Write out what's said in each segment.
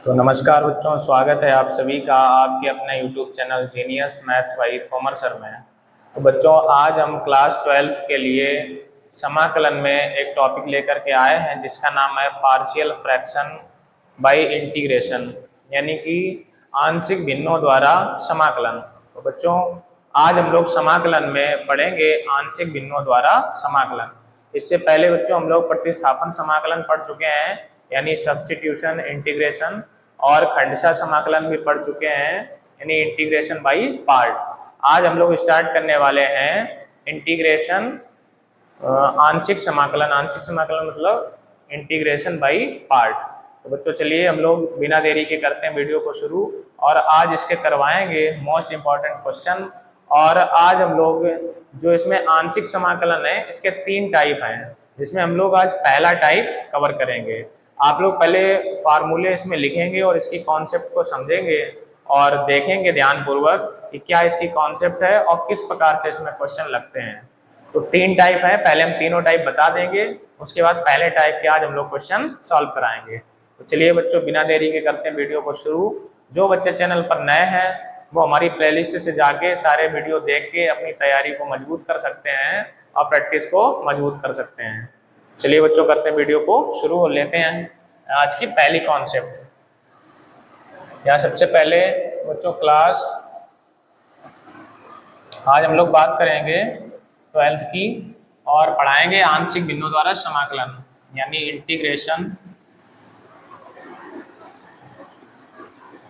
तो नमस्कार बच्चों, स्वागत है आप सभी का आपके अपने YouTube channel genius maths by Tomar sir में। तो बच्चों, आज हम क्लास 12 के लिए समाकलन में एक टॉपिक लेकर के आए हैं जिसका नाम है पार्शियल फ्रैक्शन बाय इंटीग्रेशन, यानी कि आंशिक भिन्नों द्वारा समाकलन। तो बच्चों, आज हम लोग समाकलन में पढ़ेंगे आंशिक भिन्नों द्वारा समाकलन। इससे पहले बच्चों हम लोग प्रतिस्थापन समाकलन पढ़ चुके हैं, यानी सब्स्टिट्यूशन, इंटीग्रेशन, और खंडशः समाकलन भी पढ़ चुके हैं, यानी इंटीग्रेशन बाय पार्ट। आज हम लोग स्टार्ट करने वाले हैं इंटीग्रेशन आंशिक समाकलन। आंशिक समाकलन मतलब इंटीग्रेशन बाय पार्ट। तो बच्चों चलिए हम लोग बिना देरी के करते हैं वीडियो को शुरू, और आज इसके करवाएंगे मोस्ट इम्पॉर्टेंट क्वेश्चन। और आज हम लोग जो इसमें आंशिक समाकलन है इसके 3 टाइप हैं, जिसमें हम लोग आज पहला टाइप कवर करेंगे। आप लोग पहले फार्मूले इसमें लिखेंगे और इसकी कॉन्सेप्ट को समझेंगे और देखेंगे ध्यानपूर्वक कि क्या इसकी कॉन्सेप्ट है और किस प्रकार से इसमें क्वेश्चन लगते हैं। तो 3 टाइप है, पहले हम तीनों टाइप बता देंगे, उसके बाद पहले टाइप के आज हम लोग क्वेश्चन सॉल्व कराएंगे। तो चलिए बच्चों बिना देरी के करते हैं वीडियो को शुरू। जो बच्चे चैनल पर नए हैं वो हमारी प्लेलिस्ट से जाके सारे वीडियो देख के अपनी तैयारी को मजबूत कर सकते हैं और प्रैक्टिस को मजबूत कर सकते हैं। चलिए बच्चों करते हैं वीडियो को शुरू और लेते हैं आज की पहली कॉन्सेप्ट। यहाँ सबसे पहले बच्चों क्लास आज हम लोग बात करेंगे 12th की और पढ़ाएंगे आंशिक भिन्नों द्वारा समाकलन, यानी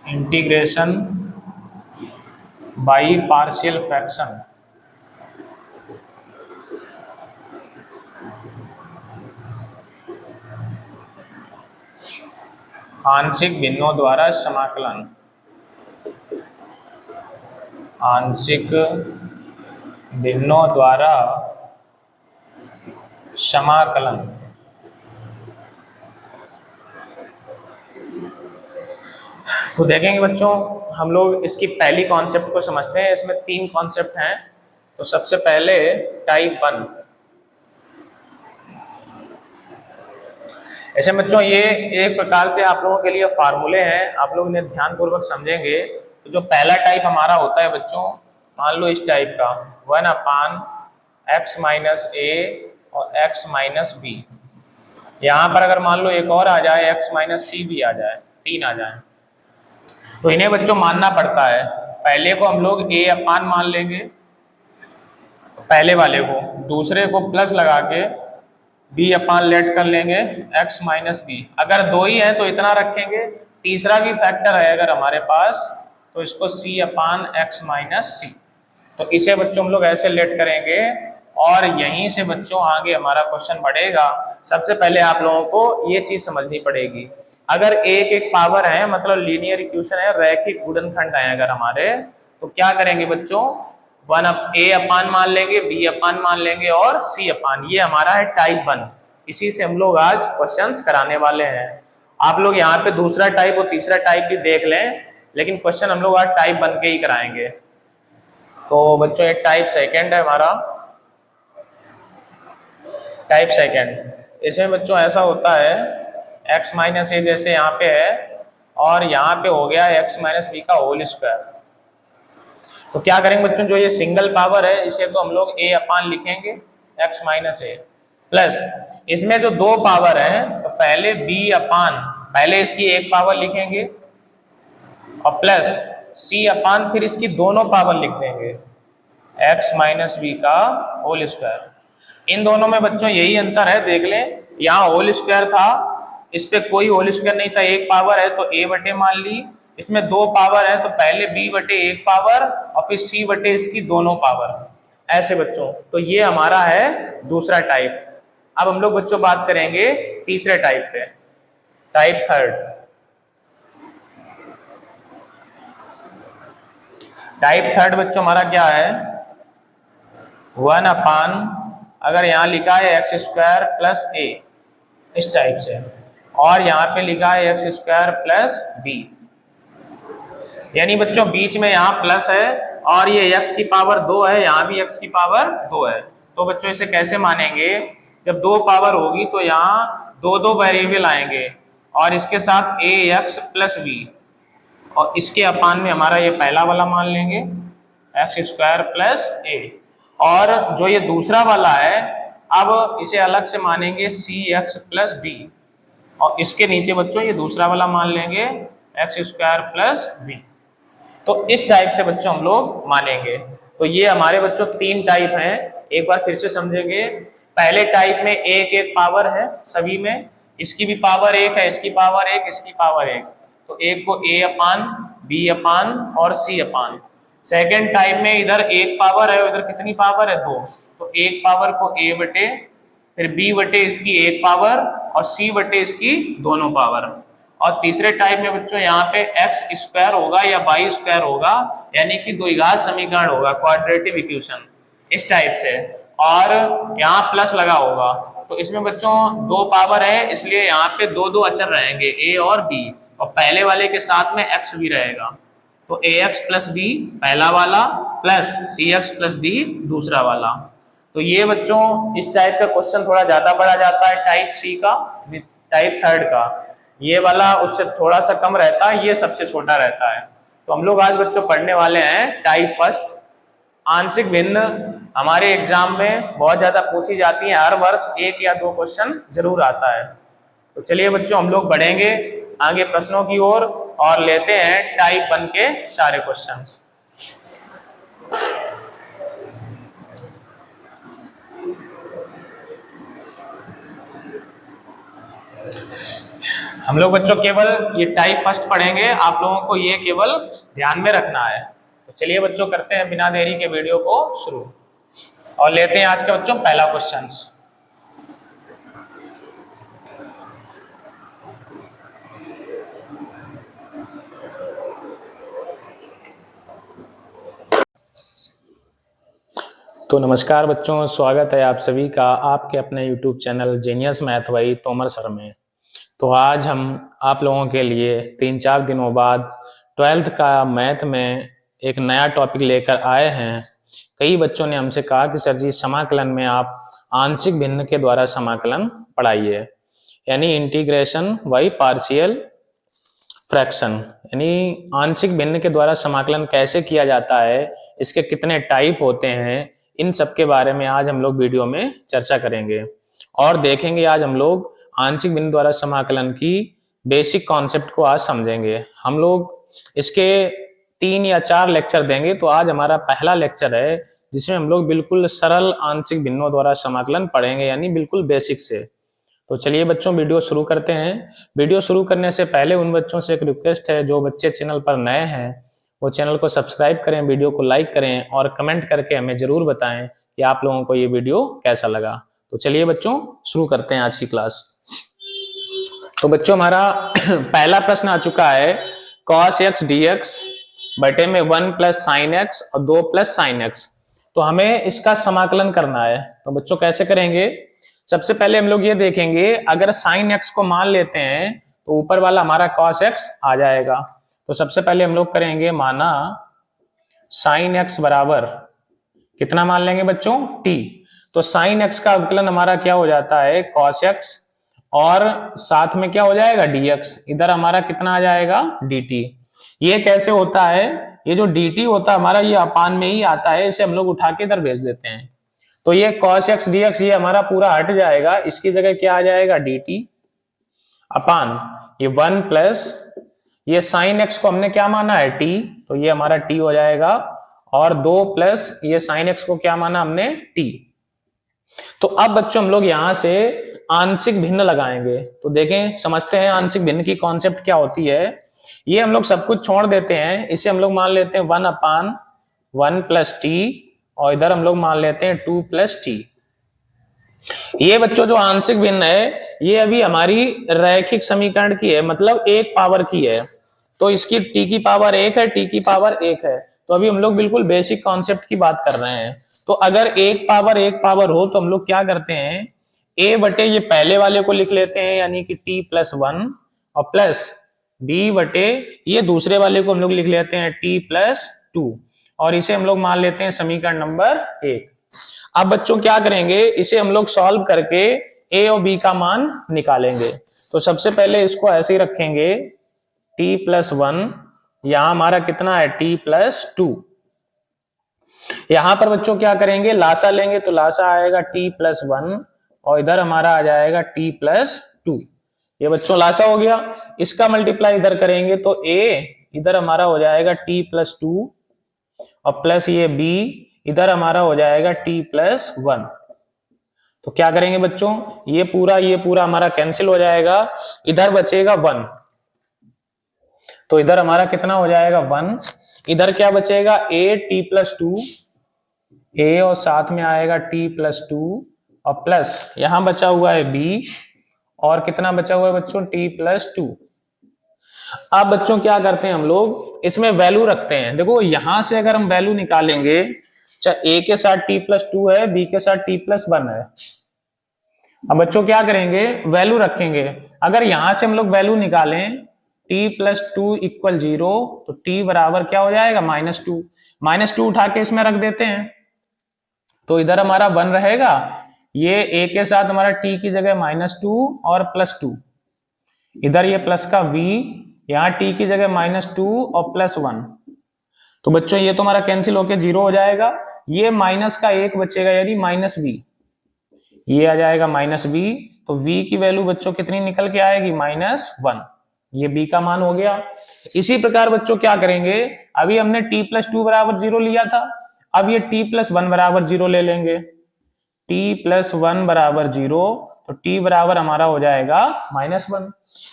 इंटीग्रेशन बाय पार्शियल फ्रैक्शन। आंशिक भिन्नों द्वारा समाकलन, आंशिक भिन्नों द्वारा समाकलन। तो देखेंगे बच्चों हम लोग इसकी पहली कॉन्सेप्ट को समझते हैं। इसमें 3 कॉन्सेप्ट हैं। तो सबसे पहले टाइप 1। ऐसे बच्चों ये एक प्रकार से आप लोगों के लिए फार्मूले हैं, आप लोग इन्हें ध्यानपूर्वक समझेंगे। तो जो पहला टाइप हमारा होता है बच्चों, मान लो इस टाइप का 1/x - a और x - b। यहाँ पर अगर मान लो एक और आ जाए x - c भी आ जाए, 3 आ जाए, तो इन्हें बच्चों मानना पड़ता है। पहले को हम लोग a/ मान लेंगे, पहले वाले को, दूसरे को प्लस लगा के b/ लेट कर लेंगे x - b। अगर 2 ही है तो इतना रखेंगे, तीसरा भी फैक्टर है अगर हमारे पास तो इसको c/x - c। तो इसे बच्चों हम लोग ऐसे लेट करेंगे और यहीं से बच्चों आगे हमारा क्वेश्चन बढ़ेगा। सबसे पहले आप लोगों को ये चीज समझनी पड़ेगी, अगर एक पावर है मतलब लीनियर इक्वेशन है, रैखिक गुणनखंड है अगर हमारे, तो क्या करेंगे बच्चों, a/ मान लेंगे, b/ मान लेंगे और c/। ये हमारा है टाइप 1। इसी से हम लोग आज क्वेश्चंस कराने वाले हैं। आप लोग यहाँ पे दूसरा टाइप और तीसरा टाइप भी देख लें, लेकिन क्वेश्चन हम लोग आज टाइप 1 के ही कराएंगे। तो बच्चों ये टाइप सेकंड है हमारा, टाइप सेकंड। इसमें बच्चों ऐसा होता है x - a जैसे यहाँ पे है और यहाँ पे हो गया x - b का होल स्क्वायर। तो क्या करेंगे बच्चों, जो ये सिंगल पावर है इसे तो हम लोग a/ लिखेंगे x - a, प्लस इसमें जो 2 पावर है तो पहले b/, पहले इसकी एक पावर लिखेंगे और प्लस c/, फिर इसकी दोनों पावर लिख देंगे x - b का होल स्क्वायर। इन दोनों में बच्चों यही अंतर है, देख लें, यहाँ होल स्क्वायर था, इस पे कोई होल स्क्वायर नहीं था, एक पावर है तो a/ मान ली, इसमें 2 पावर है तो पहले b/1 पावर और फिर c/ इसकी दोनों पावर, ऐसे बच्चों। तो ये हमारा है दूसरा टाइप। अब हम लोग बच्चों बात करेंगे तीसरे टाइप पे, टाइप 3। टाइप 3 बच्चों हमारा क्या है, 1/, अगर यहाँ लिखा है x² + a, इस टाइप से, और यहाँ पे लिखा है x² + b, यानी बच्चों बीच में यहाँ प्लस है और ये x की पावर 2 है, यहाँ भी x की पावर 2 है। तो बच्चों इसे कैसे मानेंगे, जब 2 पावर होगी तो यहाँ 2 वेरिएबल आएंगे, और इसके साथ ए एक्स प्लस बी, और इसके अपान में हमारा ये पहला वाला मान लेंगे एक्स स्क्वायर प्लस ए, और जो ये दूसरा वाला है अब इसे अलग से मानेंगे सी एक्स प्लस बी, और इसके नीचे बच्चों ये दूसरा वाला मान लेंगे एक्स स्क्वायर प्लस बी। तो इस टाइप से बच्चों हम लोग मानेंगे। तो ये हमारे बच्चों 3 टाइप हैं, एक बार फिर से समझेंगे। पहले टाइप में एक एक पावर है सभी में, इसकी भी पावर 1 है, इसकी पावर 1, इसकी पावर 1, तो एक को a अपान b अपान और c अपान। सेकेंड टाइप में इधर एक पावर है, इधर कितनी पावर है 2, तो एक पावर को a बटे, फिर b बटे इसकी एक पावर और c बटे इसकी दोनों पावर। और तीसरे टाइप में बच्चों यहाँ पे एक्स स्क्वायर होगा या वाई स्क्वायर होगा, यानी कि द्विघात समीकरण होगा, क्वाड्रेटिक इक्वेशन इस टाइप से, और यहाँ प्लस लगा होगा। तो इसमें बच्चों 2 पावर है, इसलिए यहाँ पे 2 अचर रहेंगे a और b, और पहले वाले के साथ में x भी रहेगा। तो ax प्लस बी पहला वाला प्लस cx प्लस डी दूसरा वाला। तो ये बच्चों इस टाइप का क्वेश्चन थोड़ा ज्यादा पढ़ा जाता है टाइप सी का, टाइप थर्ड का ये वाला उससे थोड़ा सा कम रहता है, ये सबसे छोटा रहता है। तो हम लोग आज बच्चों पढ़ने वाले हैं टाइप फर्स्ट। आंशिक भिन्न हमारे एग्जाम में बहुत ज्यादा पूछी जाती है, हर वर्ष 1 या 2 क्वेश्चन जरूर आता है। तो चलिए बच्चों हम लोग बढ़ेंगे आगे प्रश्नों की ओर और लेते हैं टाइप 1 के सारे क्वेश्चंस। हम लोग बच्चों केवल ये टाइप फर्स्ट पढ़ेंगे, आप लोगों को ये केवल ध्यान में रखना है। तो चलिए बच्चों करते हैं बिना देरी के वीडियो को शुरू और लेते हैं आज का बच्चों पहला क्वेश्चन। तो नमस्कार बच्चों, स्वागत है आप सभी का आपके अपने YouTube channel genius math by Tomar sir में। तो आज हम आप लोगों के लिए 3-4 दिनों बाद 12th का मैथ में एक नया टॉपिक लेकर आए हैं। कई बच्चों ने हमसे कहा कि सर जी समाकलन में आप आंशिक भिन्न के द्वारा समाकलन पढ़ाइए, यानी इंटीग्रेशन बाई पार्शियल फ्रैक्शन, यानी आंशिक भिन्न के द्वारा समाकलन कैसे किया जाता है, इसके कितने टाइप होते हैं, इन सब के बारे में आज हम लोग वीडियो में चर्चा करेंगे और देखेंगे। आज हम लोग आंशिक भिन्न द्वारा समाकलन की बेसिक कॉन्सेप्ट को आज समझेंगे। हम लोग इसके 3 या 4 लेक्चर देंगे, तो आज हमारा पहला लेक्चर है जिसमें हम लोग बिल्कुल सरल आंशिक भिन्नों द्वारा समाकलन पढ़ेंगे, यानी बिल्कुल बेसिक से। तो चलिए बच्चों वीडियो शुरू करते हैं। वीडियो शुरू करने से पहले उन बच्चों से एक रिक्वेस्ट है, जो बच्चे चैनल पर नए हैं वो चैनल को सब्सक्राइब करें, वीडियो को लाइक करें और कमेंट करके हमें जरूर बताएं कि आप लोगों को ये वीडियो कैसा लगा। तो चलिए बच्चों शुरू करते हैं आज की क्लास। तो बच्चों हमारा पहला प्रश्न आ चुका है, cos x dx बटे में 1 प्लस साइन एक्स और 2 प्लस साइन एक्स। तो हमें इसका समाकलन करना है। तो बच्चों कैसे करेंगे, सबसे पहले हम लोग ये देखेंगे, अगर साइन एक्स को मान लेते हैं तो ऊपर वाला हमारा cos x आ जाएगा। तो सबसे पहले हम लोग करेंगे, माना साइन एक्स बराबर कितना मान लेंगे बच्चों t। तो साइन एक्स का अवकलन हमारा क्या हो जाता है cos x, और साथ में क्या हो जाएगा dx, इधर हमारा कितना आ जाएगा dt। ये कैसे होता है, ये जो dt होता है हमारा ये अपान में ही आता है, इसे हम लोग उठा के इधर भेज देते हैं। तो ये cos x dx ये हमारा पूरा हट जाएगा, इसकी जगह क्या आ जाएगा dt अपान ये 1 प्लस ये साइन एक्स को हमने क्या माना है t, तो ये हमारा t हो जाएगा, और 2 प्लस ये साइन एक्स को क्या माना हमने t। तो अब बच्चों हम लोग यहां से आंशिक भिन्न लगाएंगे। तो देखें समझते हैं आंशिक भिन्न की कॉन्सेप्ट क्या होती है। ये हम लोग सब कुछ छोड़ देते हैं, इसे हम लोग मान लेते हैं 1 अपान 1 प्लस टी, और इधर हम लोग मान लेते हैं 2 प्लस टी। ये बच्चों जो आंशिक भिन्न है ये अभी हमारी रैखिक समीकरण की है, मतलब 1 पावर की है। तो इसकी t की पावर 1 है, t की पावर 1 है। तो अभी हम लोग बिल्कुल बेसिक कॉन्सेप्ट की बात कर रहे हैं। तो अगर 1 पावर हो तो हम लोग क्या करते हैं, a बटे ये पहले वाले को लिख लेते हैं, यानी कि t प्लस 1, और प्लस b बटे ये दूसरे वाले को हम लोग लिख लेते हैं t प्लस 2, और इसे हम लोग मान लेते हैं समीकरण नंबर 1। अब बच्चों क्या करेंगे, इसे हम लोग सॉल्व करके a और b का मान निकालेंगे। तो सबसे पहले इसको ऐसे ही रखेंगे t+1, यहां हमारा कितना है t+2। यहां पर बच्चों क्या करेंगे, लासा लेंगे तो लासा आएगा t+1 और इधर हमारा आ जाएगा t+2। ये बच्चों लासा हो गया। इसका मल्टीप्लाई इधर करेंगे तो a इधर हमारा हो जाएगा t+2 और प्लस ये b इधर हमारा हो जाएगा t+1। तो क्या करेंगे बच्चों, ये पूरा हमारा कैंसिल हो जाएगा, इधर बचेगा 1। तो इधर हमारा कितना हो जाएगा 1, इधर क्या बचेगा a t+2, a और साथ में आएगा t+2 और प्लस यहां बचा हुआ है b और कितना बचा हुआ है बच्चों t+2। अब बच्चों क्या करते हैं हम लोग, इसमें वैल्यू रखते हैं। देखो यहां से अगर हम वैल्यू निकालेंगे, चाहे a के साथ t+2 है, b के साथ t+1 है। अब बच्चों क्या करेंगे, वैल्यू रखेंगे। अगर यहां से हम लोग वैल्यू निकालें t+2 = 0 तो t बराबर क्या हो जाएगा -2। -2 उठा के इसमें रख देते हैं तो इधर हमारा 1 रहेगा। ये a के साथ हमारा t की जगह -2 और +2, इधर ये प्लस का v, यहाँ t की जगह -2 और +1। तो बच्चों ये तो हमारा कैंसिल होके 0 हो जाएगा। ये माइनस का 1 बचेगा यानी -b, ये आ जाएगा -b। तो v की वैल्यू बच्चों कितनी निकल के आएगी -1। ये b का मान हो गया। इसी प्रकार बच्चों क्या करेंगे, अभी हमने t+2 = 0 लिया था, अब ये t+1 = 0 ले लेंगे। t+1 = 0 तो t बराबर हमारा हो जाएगा -1।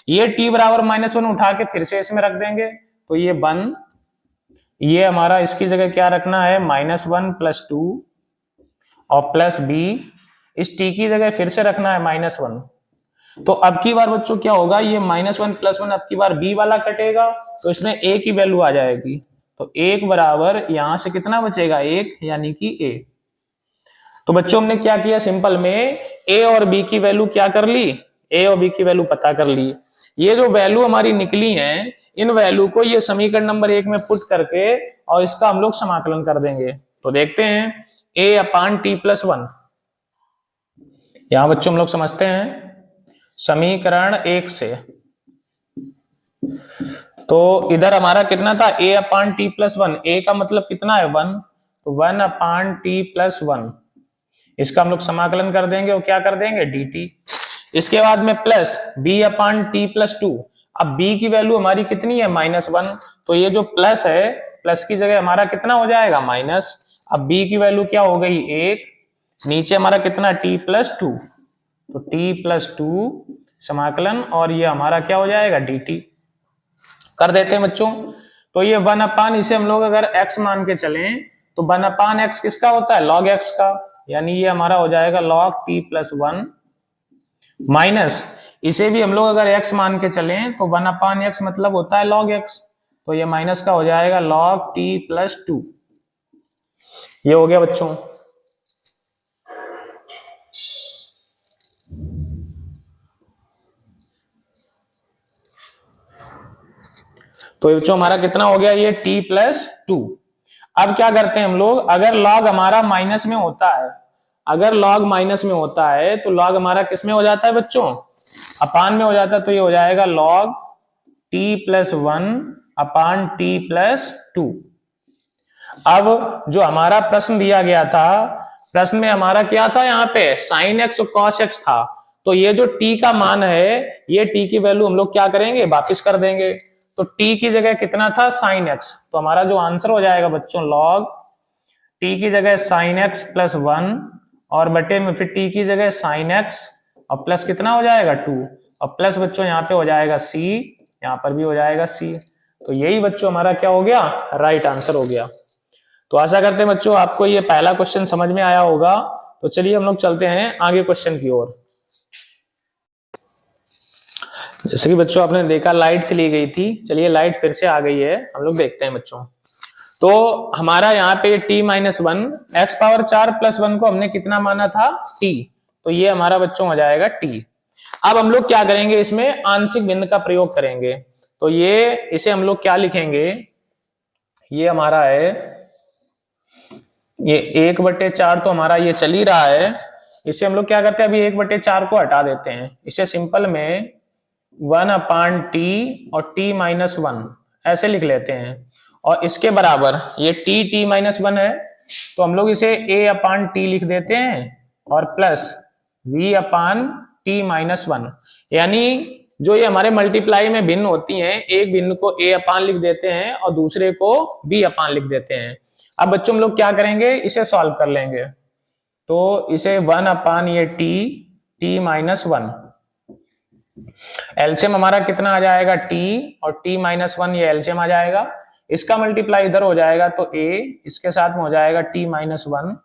ये t बराबर -1 उठा के फिर से इसमें रख देंगे तो ये 1, ये हमारा इसकी जगह क्या रखना है -1 + 2 और प्लस b, इस t की जगह फिर से रखना है -1। तो अब की बार बच्चों क्या होगा, ये -1 + 1 अब की बार b वाला कटेगा तो इसमें a की वैल्यू आ जाएगी। तो 1 बराबर यहां से कितना बचेगा 1 यानी कि a। तो बच्चों हमने क्या किया, सिंपल में a और b की वैल्यू क्या कर ली, a और b की वैल्यू पता कर ली। ये जो वैल्यू हमारी निकली है, इन वैल्यू को ये समीकरण नंबर 1 में पुट करके और इसका हम लोग समाकलन कर देंगे। तो देखते हैं a/t+1। यहां बच्चों हम लोग समझते हैं समीकरण 1 से। तो इधर हमारा कितना था a/t+1, a का मतलब कितना है 1, तो 1/t+1, इसका हम लोग समाकलन कर देंगे और क्या कर देंगे dt। इसके बाद में प्लस b/t+2। अब b की वैल्यू हमारी कितनी है -1, तो ये जो प्लस है, प्लस की जगह हमारा कितना हो जाएगा माइनस। अब b की वैल्यू क्या हो गई 1, नीचे हमारा कितना t+2, तो t+2 समाकलन और ये हमारा क्या हो जाएगा dt। कर देते हैं बच्चों। तो ये 1/, इसे हम लोग अगर x मान के चलें तो 1/x किसका होता है log x का, यानी ये हमारा हो जाएगा log t+1 माइनस, इसे भी हम लोग अगर x मान के चलें तो 1/x मतलब होता है log x, तो ये माइनस का हो जाएगा log t+2। ये हो गया बच्चों। तो बच्चों हमारा कितना हो गया ये t+2। अब क्या करते हैं हम लोग, अगर log हमारा माइनस में होता है, अगर log माइनस में होता है तो log हमारा किस में हो जाता है बच्चों, अपान में हो जाता है। तो ये हो जाएगा log t+1/t+2। अब जो हमारा प्रश्न दिया गया था, प्रश्न में हमारा क्या था, यहाँ पे sin x और cos x था। तो ये जो t का मान है, ये t की वैल्यू हम लोग क्या करेंगे वापिस कर देंगे। तो t की जगह कितना था sin x, तो हमारा जो आंसर हो जाएगा बच्चों log t की जगह sin x + 1 और बटे में फिर t की जगह sin x और प्लस कितना हो जाएगा 2 और प्लस बच्चों यहाँ पे हो जाएगा c, यहाँ पर भी हो जाएगा c। तो यही बच्चों हमारा क्या हो गया, राइट आंसर हो गया। तो आशा करते हैं बच्चों आपको ये पहला क्वेश्चन समझ में आया होगा। तो चलिए हम लोग चलते हैं आगे क्वेश्चन की ओर। जैसे कि बच्चों आपने देखा लाइट चली गई थी, चलिए लाइट फिर से आ गई है, हम लोग देखते हैं बच्चों। तो हमारा यहाँ पे t-1 x⁴ + 1 को हमने कितना माना था t, तो ये हमारा बच्चों हो जाएगा t। अब हम लोग क्या करेंगे, इसमें आंशिक भिन्न का प्रयोग करेंगे। तो ये इसे हम लोग क्या लिखेंगे, ये हमारा है ये 1/4 तो हमारा ये चल ही रहा है, इसे हम लोग क्या करते हैं अभी 1/4 को हटा देते हैं। इसे सिंपल में 1 अपान टी और t माइनस वन ऐसे लिख लेते हैं, और इसके बराबर ये t माइनस वन है तो हम लोग इसे a अपान टी लिख देते हैं और प्लस v अपान टी माइनस वन। यानी जो ये हमारे मल्टीप्लाई में भिन्न होती हैं, एक भिन्न को a अपान लिख देते हैं और दूसरे को b अपान लिख देते हैं। अब बच्चों हम लोग क्या करेंगे, इसे सॉल्व कर लेंगे। तो इसे 1 अपान ये t माइनस वन, एलसीएम हमारा कितना आ जाएगा t और t माइनस वन, ये एलसीएम आ जाएगा। इसका मल्टीप्लाई इधर हो जाएगा तो a इसके साथ में हो जाएगा t minus one,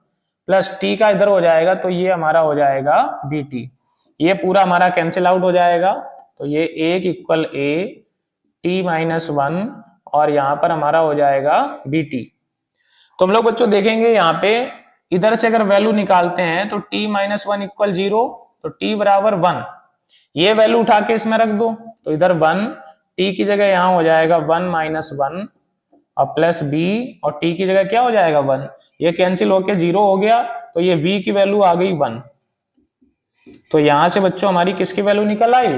plus t का इधर हो जाएगा तो ये हमारा हो जाएगा dt। ये पूरा हमारा कैंसिल आउट हो जाएगा, तो ये 1 equal a t minus one और यहाँ पर हमारा हो जाएगा dt। तो हम लोग बच्चों देखेंगे यहाँ पे इधर से अगर वैल्यू निकालते हैं तो t माइनस वन इक्वल 0, तो t बराबर 1, ये वैल्यू उठा के इसमें रख दो तो इधर 1, t की जगह यहाँ हो जाएगा 1 माइनस वन और प्लस b, और t की जगह क्या हो जाएगा 1, ये कैंसिल होके 0 हो गया तो ये v की वैल्यू आ गई 1। तो यहां से बच्चों हमारी किसकी वैल्यू निकल आई,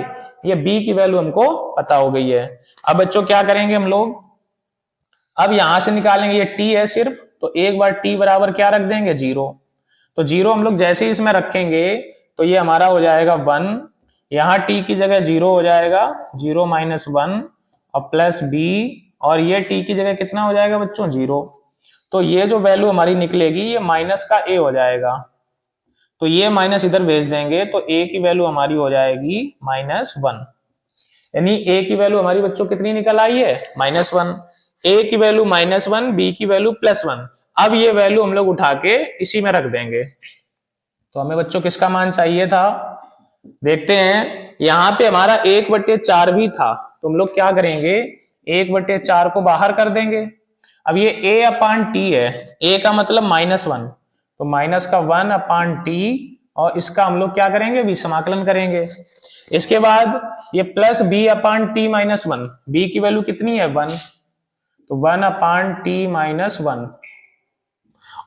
ये b की वैल्यू हमको पता हो गई है। अब बच्चों क्या करेंगे हम लोग, अब यहां से निकालेंगे, ये t है सिर्फ, तो एक बार t बराबर क्या रख देंगे 0, तो 0 हम लोग जैसे ही इसमें रखेंगे तो ये हमारा हो जाएगा 1, यहाँ t की जगह 0 हो जाएगा 0 माइनस वन और प्लस b, और ये t की जगह कितना हो जाएगा बच्चों 0। तो ये जो वैल्यू हमारी निकलेगी ये माइनस का a हो जाएगा, तो ये माइनस इधर भेज देंगे तो a की वैल्यू हमारी हो जाएगी माइनस वन। यानी a की वैल्यू हमारी बच्चों कितनी निकल आई है, माइनस वन। a की वैल्यू माइनस वन, b की वैल्यू प्लस वन। अब ये वैल्यू हम लोग उठा के इसी में रख देंगे। तो हमें बच्चों किसका मान चाहिए था, देखते हैं। यहाँ पे हमारा 1/4 भी था, तो हम लोग क्या करेंगे 1/4 को बाहर कर देंगे। अब ये a अपान टी है, a का मतलब माइनस वन, तो माइनस का 1 अपान टी और इसका हम लोग क्या करेंगे भी समाकलन करेंगे। इसके बाद ये प्लस b अपान टी माइनस वन, b की वैल्यू कितनी है 1, तो 1 अपान टी माइनस वन,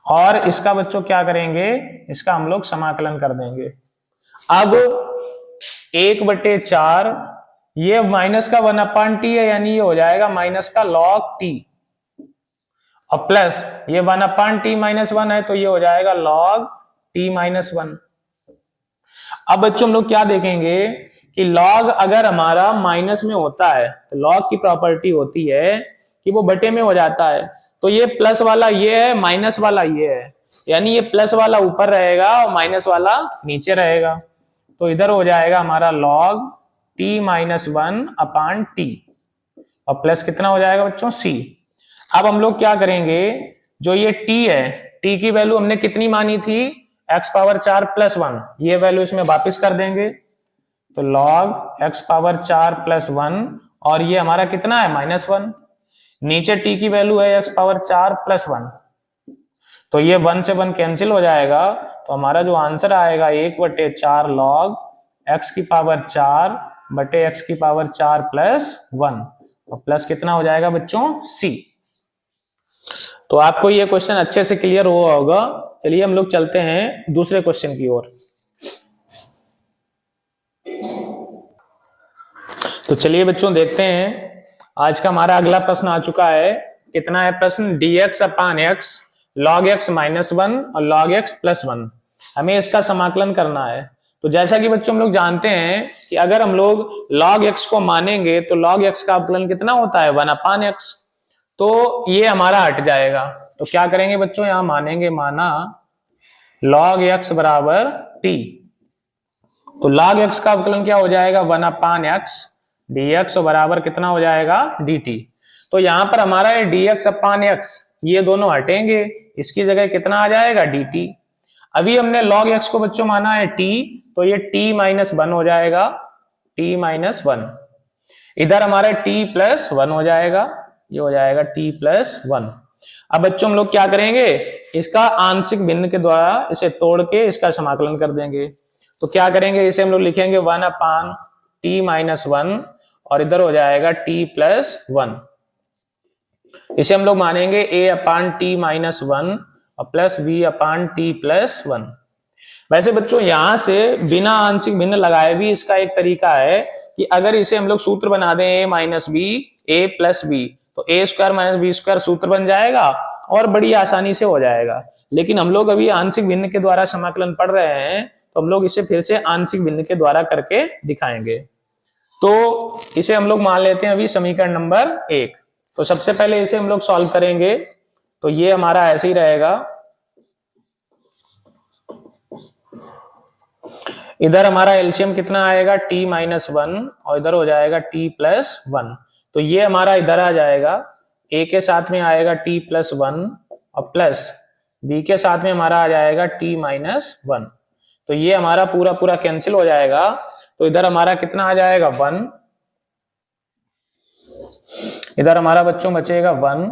और इसका बच्चों क्या करेंगे, इसका हम लोग समाकलन कर देंगे। अब 1/4 ये माइनस का 1 अपान टी है, यानी ये हो जाएगा माइनस का लॉग टी, और प्लस ये 1 अपान टी माइनस वन है तो ये हो जाएगा लॉग टी माइनस वन। अब बच्चों हम लोग क्या देखेंगे कि लॉग अगर हमारा माइनस में होता है तो लॉग की प्रॉपर्टी होती है कि वो बटे में हो जाता है। तो ये प्लस वाला ये है, माइनस वाला ये है, यानी ये प्लस वाला ऊपर रहेगा और माइनस वाला नीचे रहेगा। तो इधर हो जाएगा हमारा log T minus one upon T, और प्लस कितना हो जाएगा बच्चों c। अब हम लोग क्या करेंगे, जो ये t है, t की वैल्यू हमने कितनी मानी थी x पावर 4 प्लस वन, ये वैल्यू इसमें वापिस कर देंगे। तो log x power 4 plus one, और ये हमारा कितना है माइनस वन, नीचे t की वैल्यू है x पावर 4 प्लस वन, तो ये 1 से 1 कैंसिल हो जाएगा। तो हमारा जो आंसर आएगा 1/4 log x की पावर 4 बटे x की पावर 4 प्लस वन, और प्लस कितना हो जाएगा बच्चों c। तो आपको ये क्वेश्चन अच्छे से क्लियर हुआ होगा। चलिए हम लोग चलते हैं दूसरे क्वेश्चन की ओर। तो चलिए बच्चों देखते हैं, आज का हमारा अगला प्रश्न आ चुका है। कितना है प्रश्न, dx अपान x log x minus one और log x प्लस वन, हमें इसका समाकलन करना है। तो जैसा कि बच्चों हम लोग जानते हैं कि अगर हम लोग log x को मानेंगे तो log x का अवकलन कितना होता है 1 अपान x, तो ये हमारा हट जाएगा। तो क्या करेंगे बच्चों, यहां मानेंगे, माना log x बराबर t, तो log x का अवकलन क्या हो जाएगा 1 अपान x dx बराबर कितना हो जाएगा dt। तो यहां पर हमारा ये dx अपान x ये दोनों हटेंगे, इसकी जगह कितना आ जाएगा dt। अभी हमने log x को बच्चों माना है t, तो ये t माइनस वन हो जाएगा, t माइनस वन, इधर हमारा t प्लस वन हो जाएगा, ये हो जाएगा t प्लस वन। अब बच्चों हम लोग क्या करेंगे, इसका आंशिक भिन्न के द्वारा इसे तोड़ के इसका समाकलन कर देंगे। तो क्या करेंगे, इसे हम लोग लिखेंगे 1 अपान t माइनस वन, और इधर हो जाएगा t प्लस वन। इसे हम लोग मानेंगे a upon t minus one और प्लस b अपान t प्लस वन। वैसे बच्चों यहां से बिना आंशिक भिन्न लगाए भी इसका एक तरीका है कि अगर इसे हम लोग सूत्र बना दें a minus b a plus b, तो a square minus b square सूत्र बन जाएगा और बड़ी आसानी से हो जाएगा। लेकिन हम लोग अभी आंशिक भिन्न के द्वारा समाकलन पढ़ रहे हैं, तो हम लोग इसे फिर से आंशिक भिन्न के द्वारा करके दिखाएंगे। तो इसे हम लोग मान लेते हैं अभी समीकरण नंबर 1। तो सबसे पहले इसे हम लोग सॉल्व करेंगे, तो ये हमारा ऐसे ही रहेगा। इधर हमारा एलसीएम कितना आएगा t माइनस 1 और इधर हो जाएगा t प्लस 1। तो ये हमारा इधर आ जाएगा, a के साथ में आएगा t प्लस 1 और प्लस b के साथ में हमारा आ जाएगा t माइनस 1। तो ये हमारा पूरा पूरा कैंसिल हो जाएगा। तो इधर हमारा कितना आ जाएगा 1, इधर हमारा बच्चों बचेगा 1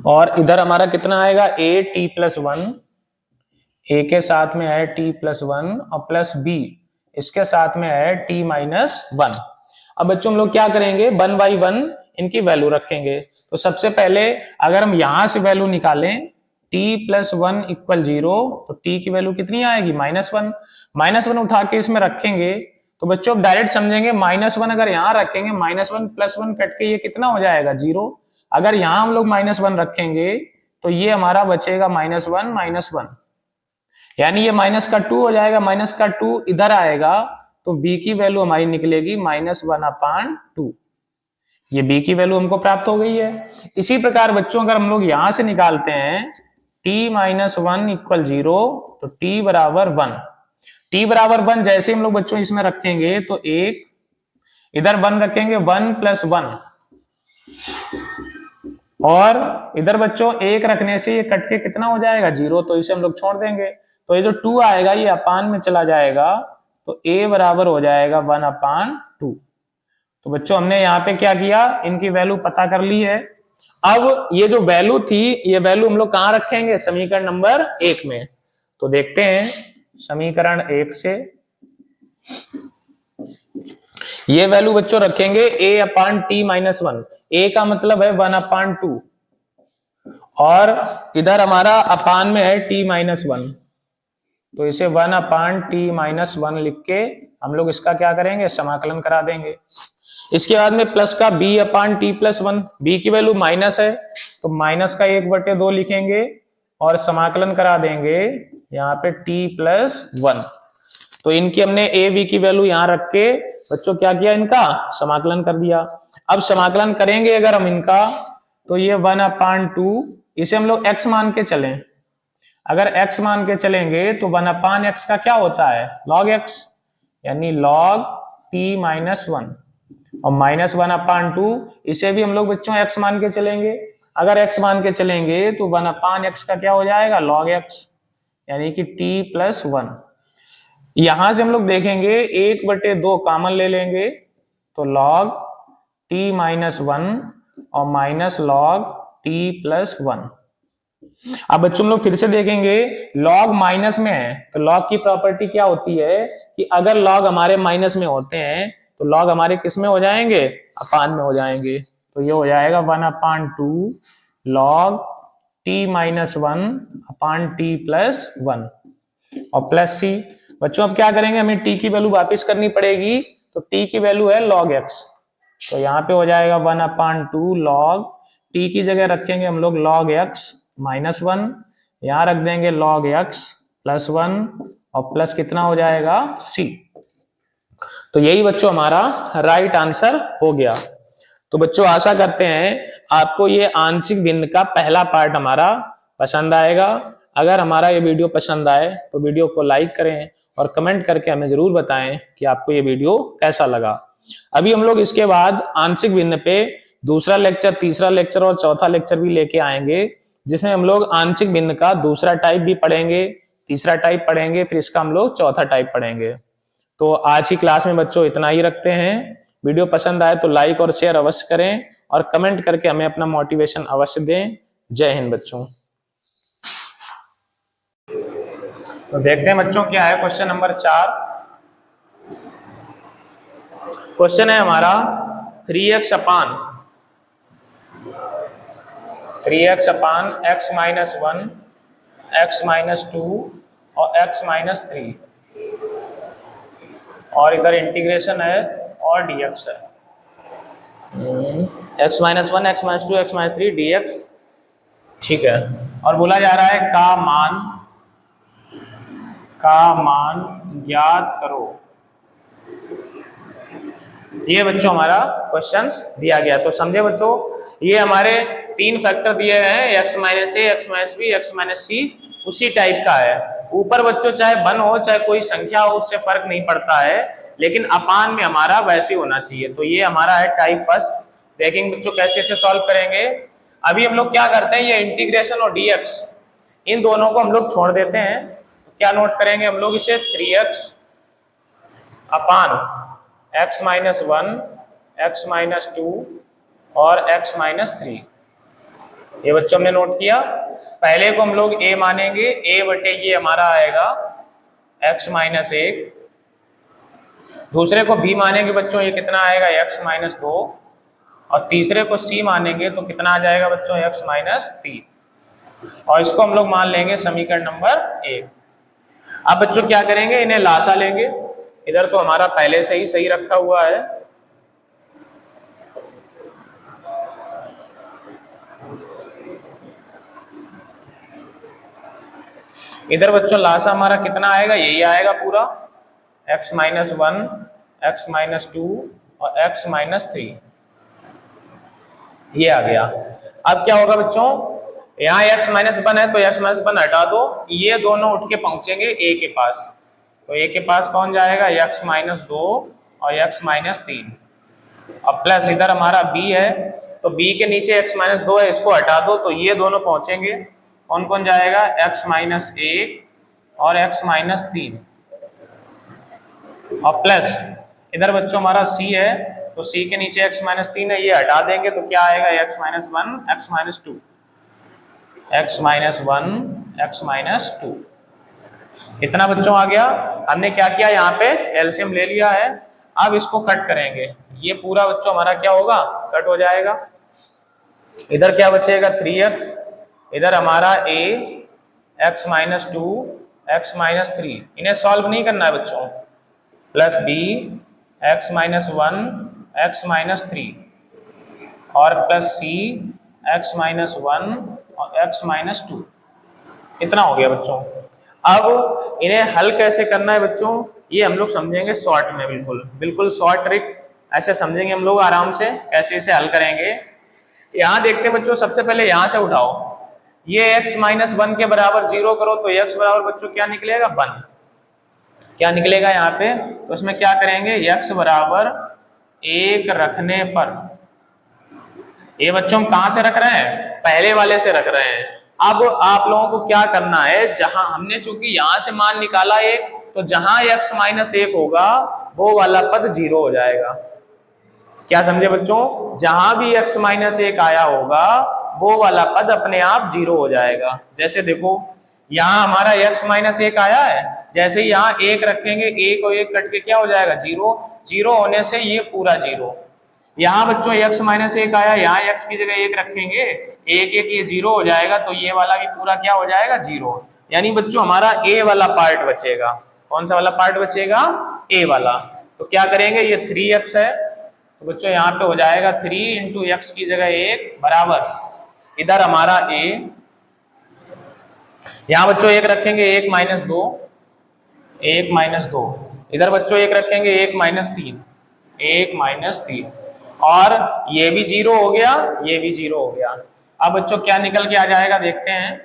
और इधर हमारा कितना आएगा a t प्लस 1, a के साथ में है t प्लस 1 और प्लस b इसके साथ में है t माइनस 1। अब बच्चों हम लोग क्या करेंगे, 1 बाई 1 इनकी वैल्यू रखेंगे। तो सबसे पहले अगर हम यहां से वैल्यू निकालें t प्लस 1 इक्वल 0, तो t की वैल्यू कितनी आएगी -1। -1 उठा के इसमें रखेंगे तो बच्चों अब डायरेक्ट समझेंगे, -1 अगर यहाँ रखेंगे -1 प्लस 1 कट के ये कितना हो जाएगा 0। अगर यहाँ हम लोग -1 रखेंगे तो ये हमारा बचेगा -1 यानी ये माइनस का 2 हो जाएगा। माइनस का 2 इधर आएगा तो b की वैल्यू हमारी निकलेगी -1/2। ये b की वैल्यू हमको प्राप्त हो गई है। इसी प्रकार बच्चों अगर हम लोग यहां से निकालते हैं t माइनस 1 इक्वल 0, तो t बराबर 1। t बराबर 1 जैसे हम लोग बच्चों इसमें रखेंगे तो 1, इधर 1 रखेंगे 1 प्लस 1 और इधर बच्चों 1 रखने से ये कट के कितना हो जाएगा 0, तो इसे हम लोग छोड़ देंगे। तो ये जो 2 आएगा ये अपान में चला जाएगा, तो a बराबर हो जाएगा 1/2। तो बच्चों हमने यहाँ पे क्या किया, इनकी वैल्यू पता कर ली है। अब ये जो वैल्यू थी ये वैल्यू हम लोग कहाँ रखेंगे, समीकरण नंबर 1 में। तो देखते हैं समीकरण 1 से ये वैल्यू बच्चों रखेंगे a/t माइनस 1। a का मतलब है 1/2 और इधर हमारा अपान में है t माइनस 1, तो इसे 1/t माइनस 1 लिख के हम लोग इसका क्या करेंगे, समाकलन करा देंगे। इसके बाद में प्लस का b/t प्लस 1, b की वैल्यू माइनस है तो माइनस का 1/2 लिखेंगे और समाकलन करा देंगे यहाँ पे t प्लस 1। तो इनकी हमने a b की वैल्यू यहाँ रख के बच्चों क्या किया, इनका समाकलन कर दिया। अब समाकलन करेंगे अगर हम इनका, तो ये 1/2 इसे हम लोग x मान के चलें। अगर x मान के चलेंगे तो 1/x का क्या होता है, log x, यानी log t माइनस 1 और माइनस 1/2 इसे भी हम लोग बच्चों x मान के चलेंगे। अगर x मान के चलेंगे तो 1/x का क्या हो जाएगा, log x, यानी कि t प्लस 1। यहां से हम लोग देखेंगे 1/2 कॉमन ले लेंगे तो log t माइनस 1 और माइनस log t प्लस 1। अब बच्चों हम लोग फिर से देखेंगे, log माइनस में है तो log की प्रॉपर्टी क्या होती है कि अगर log हमारे माइनस में होते हैं तो log हमारे किस में हो जाएंगे, अपान में हो जाएंगे। तो ये हो जाएगा 1/2 log t माइनस 1 अपान t प्लस 1 और प्लस c। बच्चों अब क्या करेंगे, हमें t की वैल्यू वापस करनी पड़ेगी, तो t की वैल्यू है log x, तो यहाँ पे हो जाएगा 1/2 log t की जगह रखेंगे हम लोग log x माइनस 1, यहाँ रख देंगे log x प्लस 1 और प्लस कितना हो जाएगा c। तो यही बच्चों हमारा राइट आंसर हो गया। तो बच्चों आशा करते हैं आपको ये आंशिक भिन्न का पहला पार्ट हमारा पसंद आएगा। अगर हमारा ये वीडियो पसंद आए तो वीडियो को लाइक करें और कमेंट करके हमें जरूर बताएं कि आपको ये वीडियो कैसा लगा। अभी हम लोग इसके बाद आंशिक भिन्न पे दूसरा लेक्चर, तीसरा लेक्चर और चौथा लेक्चर भी लेके आएंगे, जिसमें हम लोग आंशिक भिन्न का दूसरा टाइप भी पढ़ेंगे, तीसरा टाइप पढ़ेंगे, फिर इसका हम लोग चौथा टाइप पढ़ेंगे। तो आज की क्लास में बच्चों इतना ही रखते हैं। वीडियो पसंद आए तो लाइक और शेयर अवश्य करें और कमेंट करके हमें अपना मोटिवेशन अवश्य दें। जय हिंद बच्चों। तो देखते हैं बच्चों क्या है क्वेश्चन नंबर 4। क्वेश्चन है हमारा 3x अपान x माइनस 1, x माइनस 2 और x माइनस 3 और इधर इंटीग्रेशन है और dx है। x minus one, x minus to, x minus three dx, ठीक है। और बोला जा रहा है का मान ज्ञात करो। ये बच्चों हमारा क्वेश्चंस दिया गया। तो समझे बच्चों, ये हमारे तीन फैक्टर दिए हैं, x minus A, x minus B, x minus C, उसी टाइप का है। ऊपर बच्चों चाहे 1 हो चाहे कोई संख्या हो, उससे फर्क नहीं पड़ता है, लेकिन अपान में हमारा वैसे होना चाहिए। तो ये हमारा है टाइप फर्स्ट। देखेंगे बच्चों कैसे इसे सॉल्व करेंगे। अभी हम लोग क्या करते हैं, ये इंटीग्रेशन और dx, इन दोनों को हम लोग छोड़ देते हैं। तो क्या नोट करेंगे हम लोग, इसे 3x अपान x minus one, x minus two और x माइनस थ्री, ये बच्चों हमने नोट किया। पहले को हम लोग a मानेंगे, a बटे ये हमारा आएगा x माइनस एक। दूसरे को b मानेंगे बच्चों, ये कितना आएगा x माइनस दो। और तीसरे को c मानेंगे तो कितना आ जाएगा बच्चों, x माइनस तीन। और इसको हम लोग मान लेंगे समीकरण नंबर 1। अब बच्चों क्या करेंगे, इन्हें लासा लेंगे। इधर तो हमारा पहले से ही सही रखा हुआ है, इधर बच्चों लासा हमारा कितना आएगा, यही आएगा पूरा, x minus one, x minus two और x माइनस थ्री, ये आ गया। अब क्या होगा बच्चों, यहाँ x माइनस वन है तो x माइनस वन हटा दो, ये दोनों उठ के पहुंचेंगे a के पास। तो a के पास कौन जाएगा, x माइनस दो और x माइनस तीन। अब प्लस इधर हमारा b है, तो b के नीचे x माइनस दो है, इसको हटा दो तो ये दोनों पहुंचेंगे। कौन कौन जाएगा, x माइनस एक और x माइनस तीन। और प्लस इधर बच्चों हमारा c है, तो c के नीचे x माइनस तीन है, ये हटा देंगे तो क्या आएगा, x minus one, x minus to, x minus one, x minus two. इतना बच्चों आ गया। हमने क्या किया, यहाँ पे एलसीएम ले लिया है। अब इसको कट करेंगे, ये पूरा बच्चों हमारा क्या होगा, कट हो जाएगा। इधर क्या बचेगा, 3x, इधर हमारा a, x minus two, x minus three, इन्हें सॉल्व नहीं करना है बच्चों, plus b, x minus one, x minus three और plus c, x minus one और x माइनस टू। इतना हो गया बच्चों। अब इन्हें हल कैसे करना है बच्चों, ये हम लोग समझेंगे शॉर्ट में, बिल्कुल शॉर्ट ट्रिक ऐसे समझेंगे हम लोग आराम से, कैसे इसे हल करेंगे। यहाँ देखते हैं बच्चों, सबसे पहले यहाँ से उठाओ, ये x माइनस वन के बराबर जीरो करो तो x बराबर बच्चों क्या निकलेगा, वन। क्या निकलेगा यहाँ पे, तो उसमें क्या करेंगे, x बराबर एक रखने पर, ये बच्चों हम कहाँ से रख रहे हैं, पहले वाले से रख रहे हैं। अब आप लोगों को क्या करना है, जहां हमने चूंकि यहां से मान निकाला एक, तो जहां x माइनस एक होगा वो वाला पद जीरो हो जाएगा। क्या समझे बच्चों, जहां भी x माइनस एक आया होगा वो वाला पद अपने आप जीरो हो जाएगा। जैसे देखो यहाँ हमारा x माइनस एक आया है, जैसे ही यहाँ एक रखेंगे, एक और एक कट के क्या हो जाएगा, जीरो। जीरो होने से ये पूरा जीरो। यहाँ बच्चों x माइनस एक आया, यहाँ x की जगह एक रखेंगे, एक एक ये जीरो हो जाएगा, तो ये वाला भी पूरा क्या हो जाएगा, जीरो। यानी बच्चों हमारा a वाला पार्ट बचेगा। कौन सा वाला पार्ट बचेगा, a वाला। तो क्या करेंगे, ये 3x है, तो बच्चों यहाँ पे हो जाएगा 3 इंटू एक्स की जगह एक बराबर, इधर हमारा a, यहाँ बच्चों एक रखेंगे, एक माइनस दो, एक माइनस दो, इधर बच्चों एक रखेंगे, एक माइनस तीन, एक माइनस तीन, और ये भी जीरो हो गया, ये भी जीरो हो गया। अब बच्चों क्या निकल के आ जाएगा देखते हैं,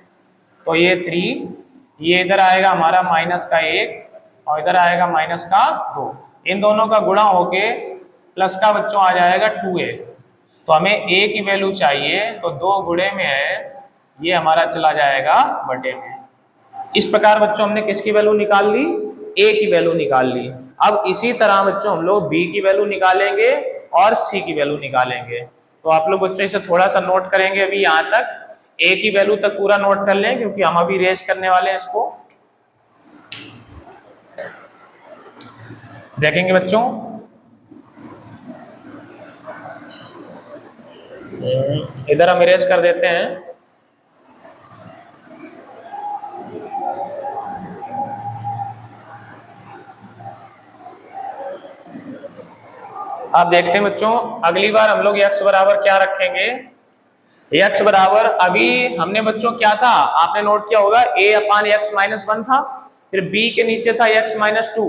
तो ये 3, ये इधर आएगा हमारा माइनस का एक और इधर आएगा माइनस का दो, इन दोनों का गुणा होके प्लस का बच्चों आ जाएगा 2a। तो हमें a की वैल्यू चाहिए, तो दो गुणे में है, ये हमारा चला जाएगा बटे में। इस प्रकार बच्चों हमने किसकी वैल्यू निकाल ली, a की वैल्यू निकाल ली। अब इसी तरह बच्चों हम लोग b की वैल्यू निकालेंगे और c की वैल्यू निकालेंगे। तो आप लोग बच्चों इसे थोड़ा सा नोट करेंगे, अभी यहाँ तक a की वैल्यू तक पूरा नोट कर लें, क्योंकि हम अभी रेस करने वाले हैं इसको। देखेंगे बच्चों, इधर हम इरेज कर देते हैं। आप देखते हैं बच्चों, अगली बार हम लोग x बराबर क्या रखेंगे, x बराबर अभी हमने बच्चों क्या था, आपने नोट किया होगा a/x-1 था, फिर b के नीचे था x-2,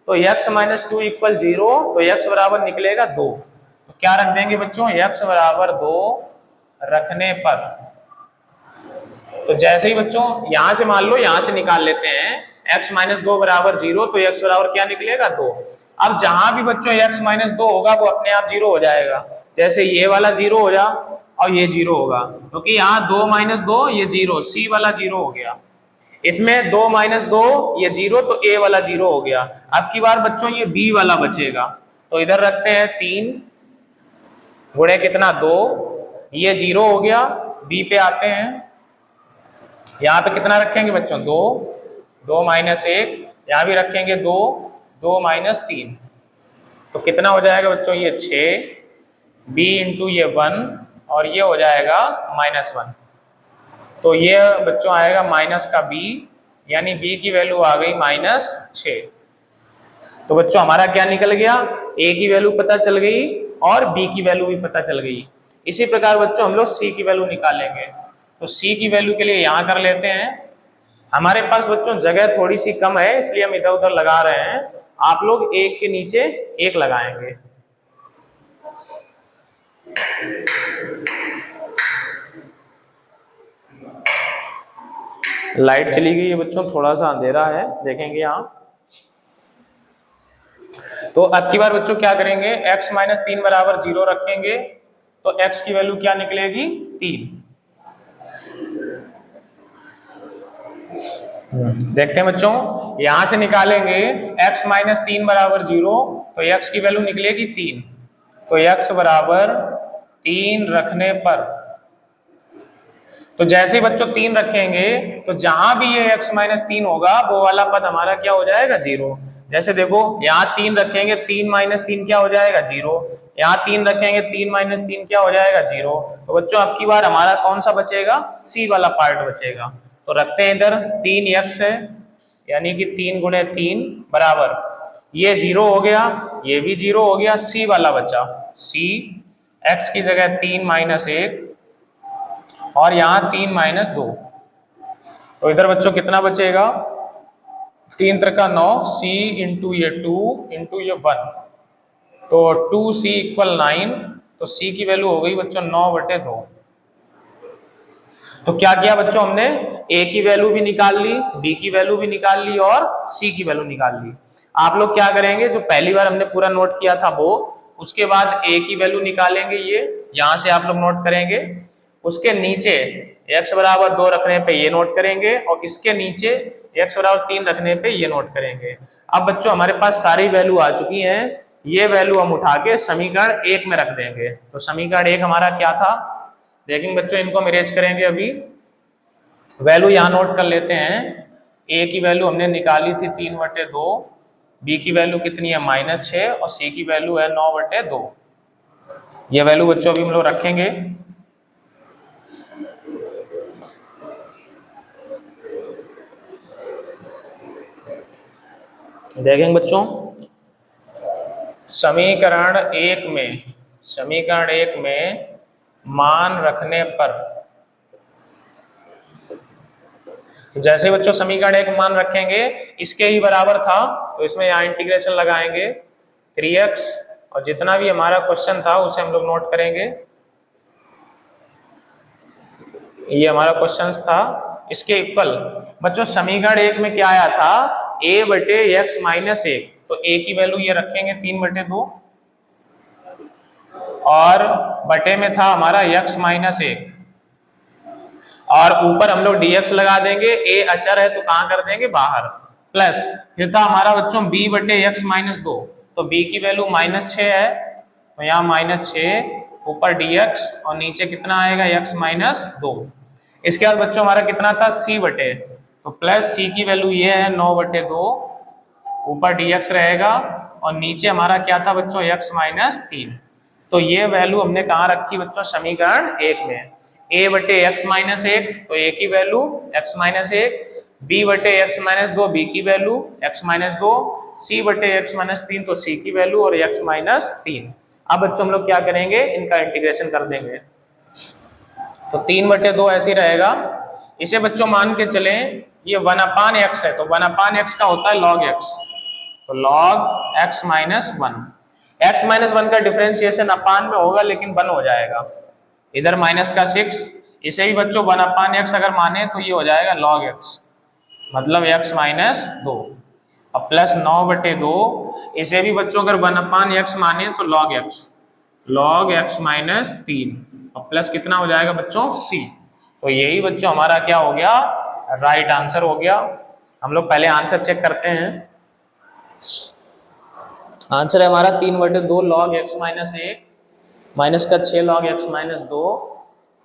तो x-2 इक्वल 0, तो x बराबर निकलेगा 2। तो क्या रख देंगे बच्चों, x बराबर 2 रखने पर, तो जैसे ही बच्चों यहां से मान लो यहां से निकाल लेते हैं x-2 बराबर 0, तो x बराबर क्या निकलेगा 2। अब जहां भी बच्चों x-2 होगा वो अपने आप 0 हो जाएगा, जैसे ये वाला 0 हो जा और ये 0 होगा, क्योंकि यहाँ 2 - 2 ये 0, c वाला 0 हो गया, इसमें 2 - 2 ये 0, तो a वाला 0 हो गया। अब की बार बच्चों ये b वाला बचेगा, तो इधर रखते हैं 3 गुणे कितना 2, ये 0 हो गया, b पे आते हैं, यहाँ पे कितना रखेंगे बच्चों 2, 2 - 1, यहाँ भी रखेंगे 2, 2 - 3, तो कितना हो जाएगा बच्चों ये 6, b इंटू ये 1 और ये हो जाएगा -1, तो ये बच्चों आएगा माइनस का b, यानी b की वैल्यू आ गई -6। तो बच्चों हमारा क्या निकल गया, a की वैल्यू पता चल गई और b की वैल्यू भी पता चल गई। इसी प्रकार बच्चों हम लोग c की वैल्यू निकालेंगे, तो c की वैल्यू के लिए यहां कर लेते हैं, हमारे पास बच्चों जगह थोड़ी सी कम है इसलिए हम इधर उधर लगा रहे हैं, आप लोग एक के नीचे एक लगाएंगे। लाइट चली गई है बच्चों, थोड़ा सा अंधेरा है, देखेंगे यहाँ। तो अब की बार बच्चों क्या करेंगे, x-3 बराबर 0 रखेंगे, तो x की वैल्यू क्या निकलेगी 3। देखते हैं बच्चों, यहां से निकालेंगे x-3 बराबर 0, तो x की वैल्यू निकलेगी 3, तो x बराबर 3 रखने पर, तो जैसे ही बच्चों 3 रखेंगे तो जहां भी ये x-3 होगा वो वाला पद हमारा क्या हो जाएगा 0। जैसे देखो यहाँ 3 रखेंगे, 3 - 3 क्या हो जाएगा 0, यहाँ 3 रखेंगे, 3 - 3 क्या हो जाएगा 0। तो बच्चों अब की बार हमारा कौन सा बचेगा, c वाला पार्ट बचेगा, तो रखते हैं इधर 3x है, यानी कि 3 गुणे 3 बराबर, ये 0 हो गया, ये भी 0 हो गया, c वाला बचा, c x की जगह 3 - 1 और यहाँ 3 - 2, तो इधर बच्चों कितना बचेगा, 3 त्रिका 9, c इंटू ये 2 इंटू ये 1, तो 2c = 9, तो c की वैल्यू हो गई बच्चों 9/2। तो क्या किया बच्चों, हमने a की वैल्यू भी निकाल ली, b की वैल्यू भी निकाल ली और c की वैल्यू निकाल ली। आप लोग क्या करेंगे, जो पहली बार हमने पूरा नोट किया था वो, उसके बाद a की वैल्यू निकालेंगे, ये यहां से आप लोग नोट करेंगे, उसके नीचे x बराबर 2 रखने पे ये नोट करेंगे और इसके नीचे x बराबर 3 रखने पे ये नोट करेंगे। अब बच्चों हमारे पास सारी वैल्यू आ चुकी हैं, ये वैल्यू हम उठा के समीकरण 1 में रख देंगे। तो समीकरण 1 हमारा क्या था, देखेंगे बच्चों, इनको हम इरेज करेंगे, अभी वैल्यू यहाँ नोट कर लेते हैं। a की वैल्यू हमने निकाली थी 3/2, b की वैल्यू कितनी है -6 और c की वैल्यू है 9/2। ये वैल्यू बच्चों अभी हम लोग रखेंगे। देखेंगे बच्चों, समीकरण 1 में मान रखने पर, जैसे बच्चों समीकरण 1 मान रखेंगे, इसके ही बराबर था तो इसमें यहाँ इंटीग्रेशन लगाएंगे 3x, और जितना भी हमारा क्वेश्चन था उसे हम लोग नोट करेंगे। ये हमारा क्वेश्चन था, इसके इक्वल बच्चों समीकरण 1 में क्या आया था, a/x-1, तो a की वैल्यू ये रखेंगे 3/2 और बटे में था हमारा x-1, और ऊपर हम लोग dx लगा देंगे, a अचर है तो कहां कर देंगे बाहर, प्लस फिर था हमारा बच्चों b/x-2, तो b की वैल्यू -6 है, तो यहाँ -6 ऊपर dx और नीचे कितना आएगा x-2। इसके बाद बच्चों हमारा कितना था c/, तो प्लस c की वैल्यू ये है 9/2, ऊपर dx रहेगा और नीचे हमारा क्या था बच्चों x-3। तो ये वैल्यू हमने कहाँ रखी बच्चों, समीकरण 1 में। a/x-1, तो a की वैल्यू x-1, b/x-2, b की वैल्यू x-2, c/x-3, तो c की वैल्यू और x-3। अब बच्चों हम लोग क्या करेंगे, इनका इंटीग्रेशन कर देंगे। तो 3/2 ऐसे ही रहेगा। इसे बच्चों मान के चलें ये 1/x है, तो 1/x का होता है log x, तो log x minus 1। x minus 1 का डिफरेंशिएशन अपान में होगा लेकिन 1 हो जाएगा, इधर माइनस का 6, इसे भी बच्चों 1/x अगर माने तो ये हो जाएगा log x, मतलब x माइनस 2। अब प्लस 9/2, इसे भी बच्चों अगर 1/x माने तो log x माइनस 3, और प्लस कितना हो जाएगा बच्चों c। तो यही बच्चों हमारा क्या हो गया, राइट आंसर हो गया। हम लोग पहले आंसर चेक करते हैं। आंसर है हमारा 3/2 log x माइनस 1 माइनस का 6 log x minus 2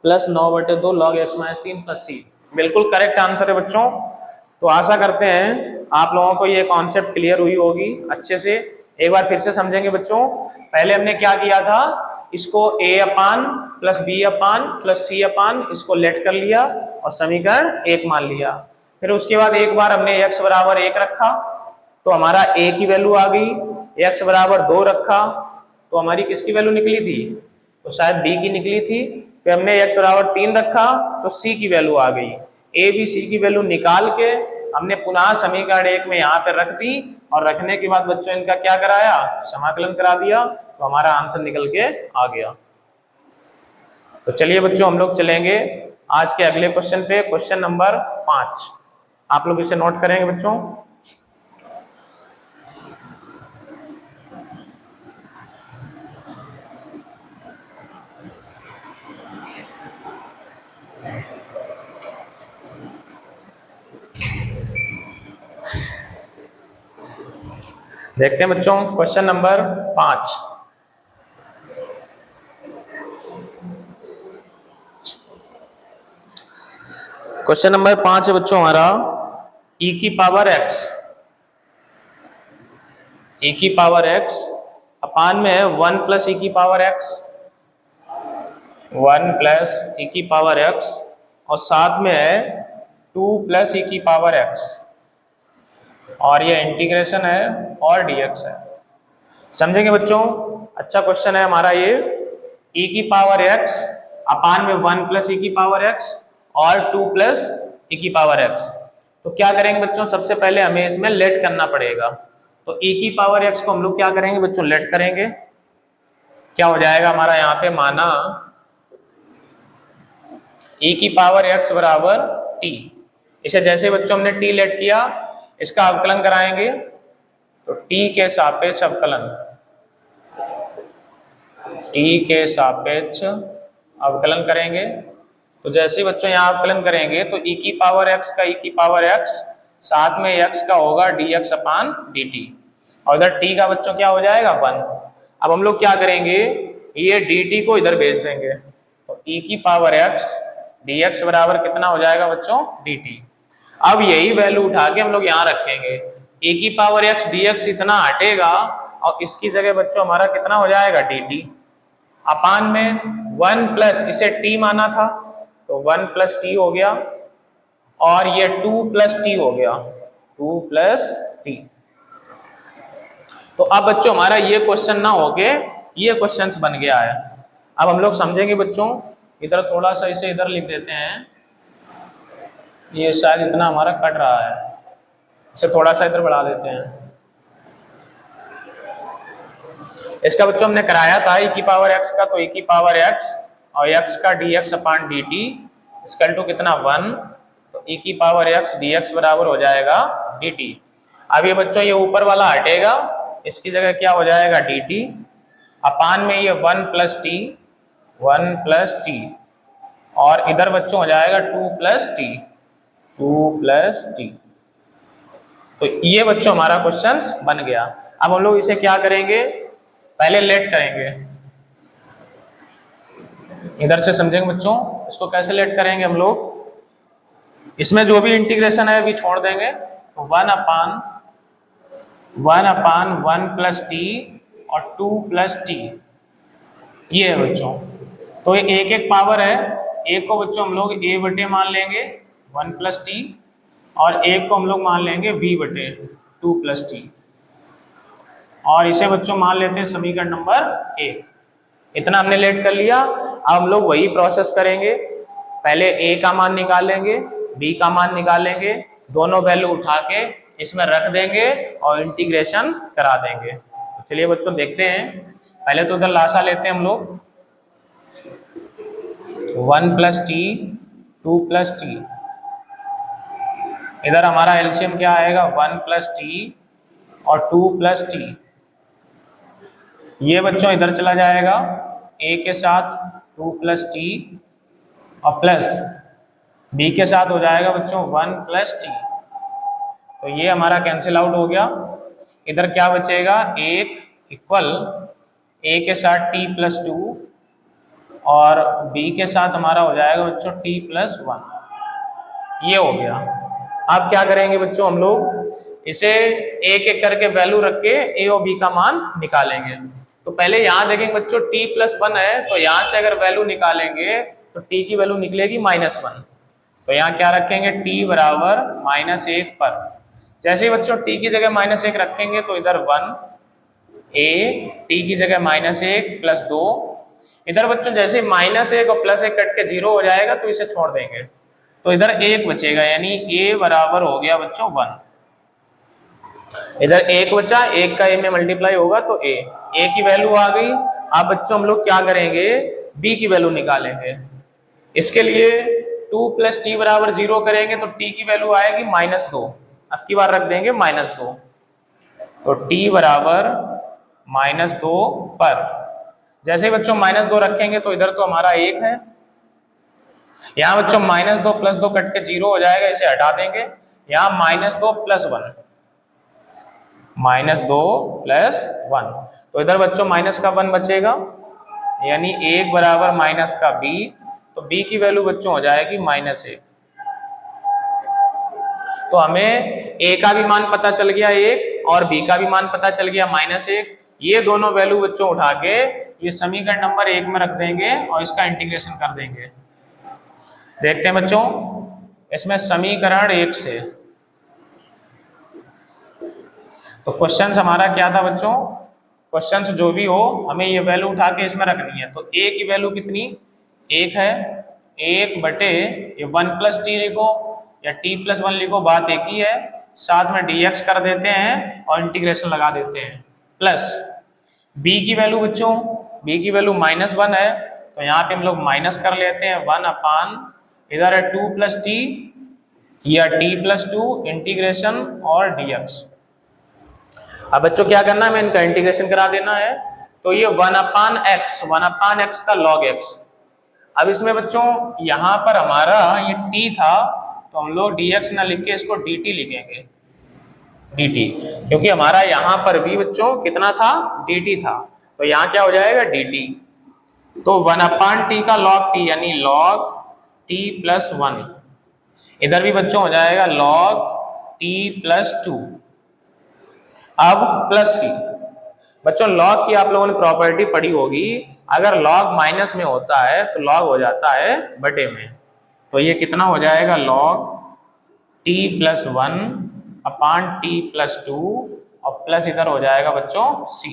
plus 9/2 log x minus 3 plus c। बिल्कुल करेक्ट आंसर है बच्चों। तो आशा करते हैं आप लोगों को ये कॉन्सेप्ट क्लियर हुई होगी अच्छे से। एक बार फिर से समझेंगे बच्चों। पहले हमने क्या किया था, इसको a upon plus b upon plus c अपान इसको लेट कर लिया और समीकरण 1 मान लिया। फिर उसके बाद एक बार हमने x बराबर 1 रखा तो हमारा a की वैल्यू आ गई, x बराबर 2 रखा तो हमारी किसकी वैल्यू निकली थी, तो शायद b की निकली थी। फिर हमने x बराबर 3 रखा तो c की वैल्यू आ गई। a b c की वैल्यू निकाल के हमने पुनः समीकरण 1 में यहाँ पे रख दी, और रखने के बाद बच्चों इनका क्या कराया, समाकलन करा दिया, तो हमारा आंसर निकल के आ गया। तो चलिए बच्चों हम लोग चलेंगे आज के अगले क्वेश्चन पे, क्वेश्चन नंबर 5। आप लोग इसे नोट करेंगे बच्चों। देखते हैं बच्चों क्वेश्चन नंबर 5। क्वेश्चन नंबर 5 है बच्चों हमारा e की पावर x, e की पावर x अपान में है 1 प्लस e की पावर x, 1 प्लस e की पावर x, और साथ में है 2 प्लस e की पावर x, और ये इंटीग्रेशन है और dx है। समझेंगे बच्चों, अच्छा क्वेश्चन है हमारा ये। e की पावर x अपान में 1 प्लस e की पावर x और 2 प्लस e की पावर x। तो क्या करेंगे बच्चों, सबसे पहले हमें इसमें लेट करना पड़ेगा। तो e की पावर x को हम लोग क्या करेंगे बच्चों, लेट करेंगे। क्या हो जाएगा हमारा यहाँ पे, माना e की पावर x बराबर t। इसे जैसे बच्चों हमने t लेट किया, इसका अवकलन कराएंगे तो t के सापेक्ष अवकलन, t के सापेक्ष अवकलन करेंगे। तो जैसे ही बच्चों यहाँ अवकलन करेंगे तो e की पावर x का e की पावर x, साथ में x का होगा dx अपान dt, और इधर t का बच्चों क्या हो जाएगा 1। अब हम लोग क्या करेंगे, ये dt को इधर भेज देंगे, तो e की पावर x dx बराबर कितना हो जाएगा बच्चों dt। अब यही वैल्यू उठा के हम लोग यहाँ रखेंगे, e की पावर x dx इतना हटेगा और इसकी जगह बच्चों हमारा कितना हो जाएगा dt, अपान में 1 प्लस, इसे t माना था तो 1 प्लस टी हो गया, और ये 2 प्लस टी हो गया, 2 प्लस टी। तो अब बच्चों हमारा ये क्वेश्चन ना होके ये क्वेश्चन बन गया है। अब हम लोग समझेंगे बच्चों, इधर थोड़ा सा इसे इधर लिख देते हैं, ये शायद इतना हमारा कट रहा है, इसे थोड़ा सा इधर बढ़ा देते हैं। इसका बच्चों हमने कराया था e की पावर x का, तो e की पावर x और x का dx upon dt equal to कितना 1, तो e की पावर x dx बराबर हो जाएगा dt। अब ये बच्चों ये ऊपर वाला हटेगा, इसकी जगह क्या हो जाएगा dt, अपान में ये 1 प्लस टी, 1 प्लस टी, और इधर बच्चों हो जाएगा 2 प्लस टी, 2 प्लस टी। तो ये बच्चों हमारा क्वेश्चन बन गया। अब हम लोग इसे क्या करेंगे, पहले लेट करेंगे। इधर से समझेंगे बच्चों, इसको कैसे लेट करेंगे हम लोग, इसमें जो भी इंटीग्रेशन है अभी छोड़ देंगे, तो 1 अपान 1 प्लस टी और 2 प्लस टी, ये है बच्चों। तो ये एक एक पावर है, एक को बच्चों हम लोग a बटे मान लेंगे 1 प्लस टी, और एक को हम लोग मान लेंगे v बटे 2 प्लस टी। और इसे बच्चों मान लेते हैं समीकरण नंबर 1। इतना हमने लेट कर लिया। अब हम लोग वही प्रोसेस करेंगे, पहले a का मान निकालेंगे, b का मान निकालेंगे, दोनों वैल्यू उठा के इसमें रख देंगे और इंटीग्रेशन करा देंगे। तो चलिए बच्चों देखते हैं। पहले तो उधर लासा लेते हैं हम लोग, 1 + t 2 + t। इधर हमारा एलसीएम क्या आएगा, 1 + t और 2 + t। ये बच्चों इधर चला जाएगा a के साथ 2 + t और प्लस b के साथ हो जाएगा बच्चों 1 + t। तो ये हमारा कैंसिल आउट हो गया। इधर क्या बचेगा, 1 इक्वल a के साथ t + 2 और b के साथ हमारा हो जाएगा बच्चों t + 1। ये हो गया। अब क्या करेंगे बच्चों, हम लोग इसे एक एक करके वैल्यू रख के a और b का मान निकालेंगे। तो पहले यहाँ देखेंगे बच्चों t + 1 है, तो यहाँ से अगर वैल्यू निकालेंगे तो t की वैल्यू निकलेगी -1। तो यहाँ क्या रखेंगे, t = -1 पर। जैसे ही बच्चों t की जगह -1 रखेंगे तो इधर 1 a, t की जगह -1 + 2। इधर बच्चों जैसे -1 और +1 कट के 0 हो जाएगा तो इसे छोड़ देंगे, तो इधर 1 बचेगा, यानी a बराबर हो गया बच्चों 1। इधर 1 बचा, 1 का a में मल्टीप्लाई होगा तो a की वैल्यू आ गई। अब बच्चों हम लोग क्या करेंगे, b की वैल्यू निकालेंगे। इसके लिए 2 + t = 0 करेंगे तो t की वैल्यू आएगी -2। अब की बार रख देंगे -2, तो t = -2 पर। जैसे ही बच्चों -2 रखेंगे तो इधर तो हमारा 1 है, यहाँ बच्चों -2 + 2 कट के 0 हो जाएगा, इसे हटा देंगे। यहाँ -2 + 1, -2 + 1, तो इधर बच्चों माइनस का 1 बचेगा, यानी 1 बराबर माइनस का b। तो b की वैल्यू बच्चों हो जाएगी -1। तो हमें a का भी मान पता चल गया 1 और b का भी मान पता चल गया -1। ये दोनों वैल्यू बच्चों उठा के ये समीकरण नंबर 1 में रख देंगे और इसका इंटीग्रेशन कर देंगे। देखते हैं बच्चों, इसमें समीकरण 1 से तो क्वेश्चन हमारा क्या था बच्चों, क्वेश्चन जो भी हो हमें ये वैल्यू उठा के इसमें रखनी है। तो a की वैल्यू कितनी, 1 है, 1 बटे ये 1 + t लिखो या t + 1 लिखो, बात एक ही है। साथ में dx कर देते हैं और इंटीग्रेशन लगा देते हैं। प्लस b की वैल्यू बच्चों, b की वैल्यू -1 है, तो यहाँ पे हम लोग माइनस कर लेते हैं 1/, इधर है 2 + t या t + 2 इंटीग्रेशन और dx। अब बच्चों क्या करना है, हमें इनका इंटीग्रेशन करा देना है। तो ये 1/x का log x। अब इसमें बच्चों यहाँ पर हमारा ये t था, तो हम लोग dx ना लिख के इसको dt लिखेंगे, dt, क्योंकि हमारा यहाँ पर भी बच्चों कितना था, dt था, तो यहाँ क्या हो जाएगा dt। तो 1/t का log t यानी log t + 1। इधर भी बच्चों हो जाएगा log t + 2। अब प्लस c, बच्चों log की आप लोगों ने प्रॉपर्टी पढ़ी होगी, अगर log माइनस में होता है तो log हो जाता है बटे में। तो ये कितना हो जाएगा, log t + 1/t + 2 और प्लस इधर हो जाएगा बच्चों c।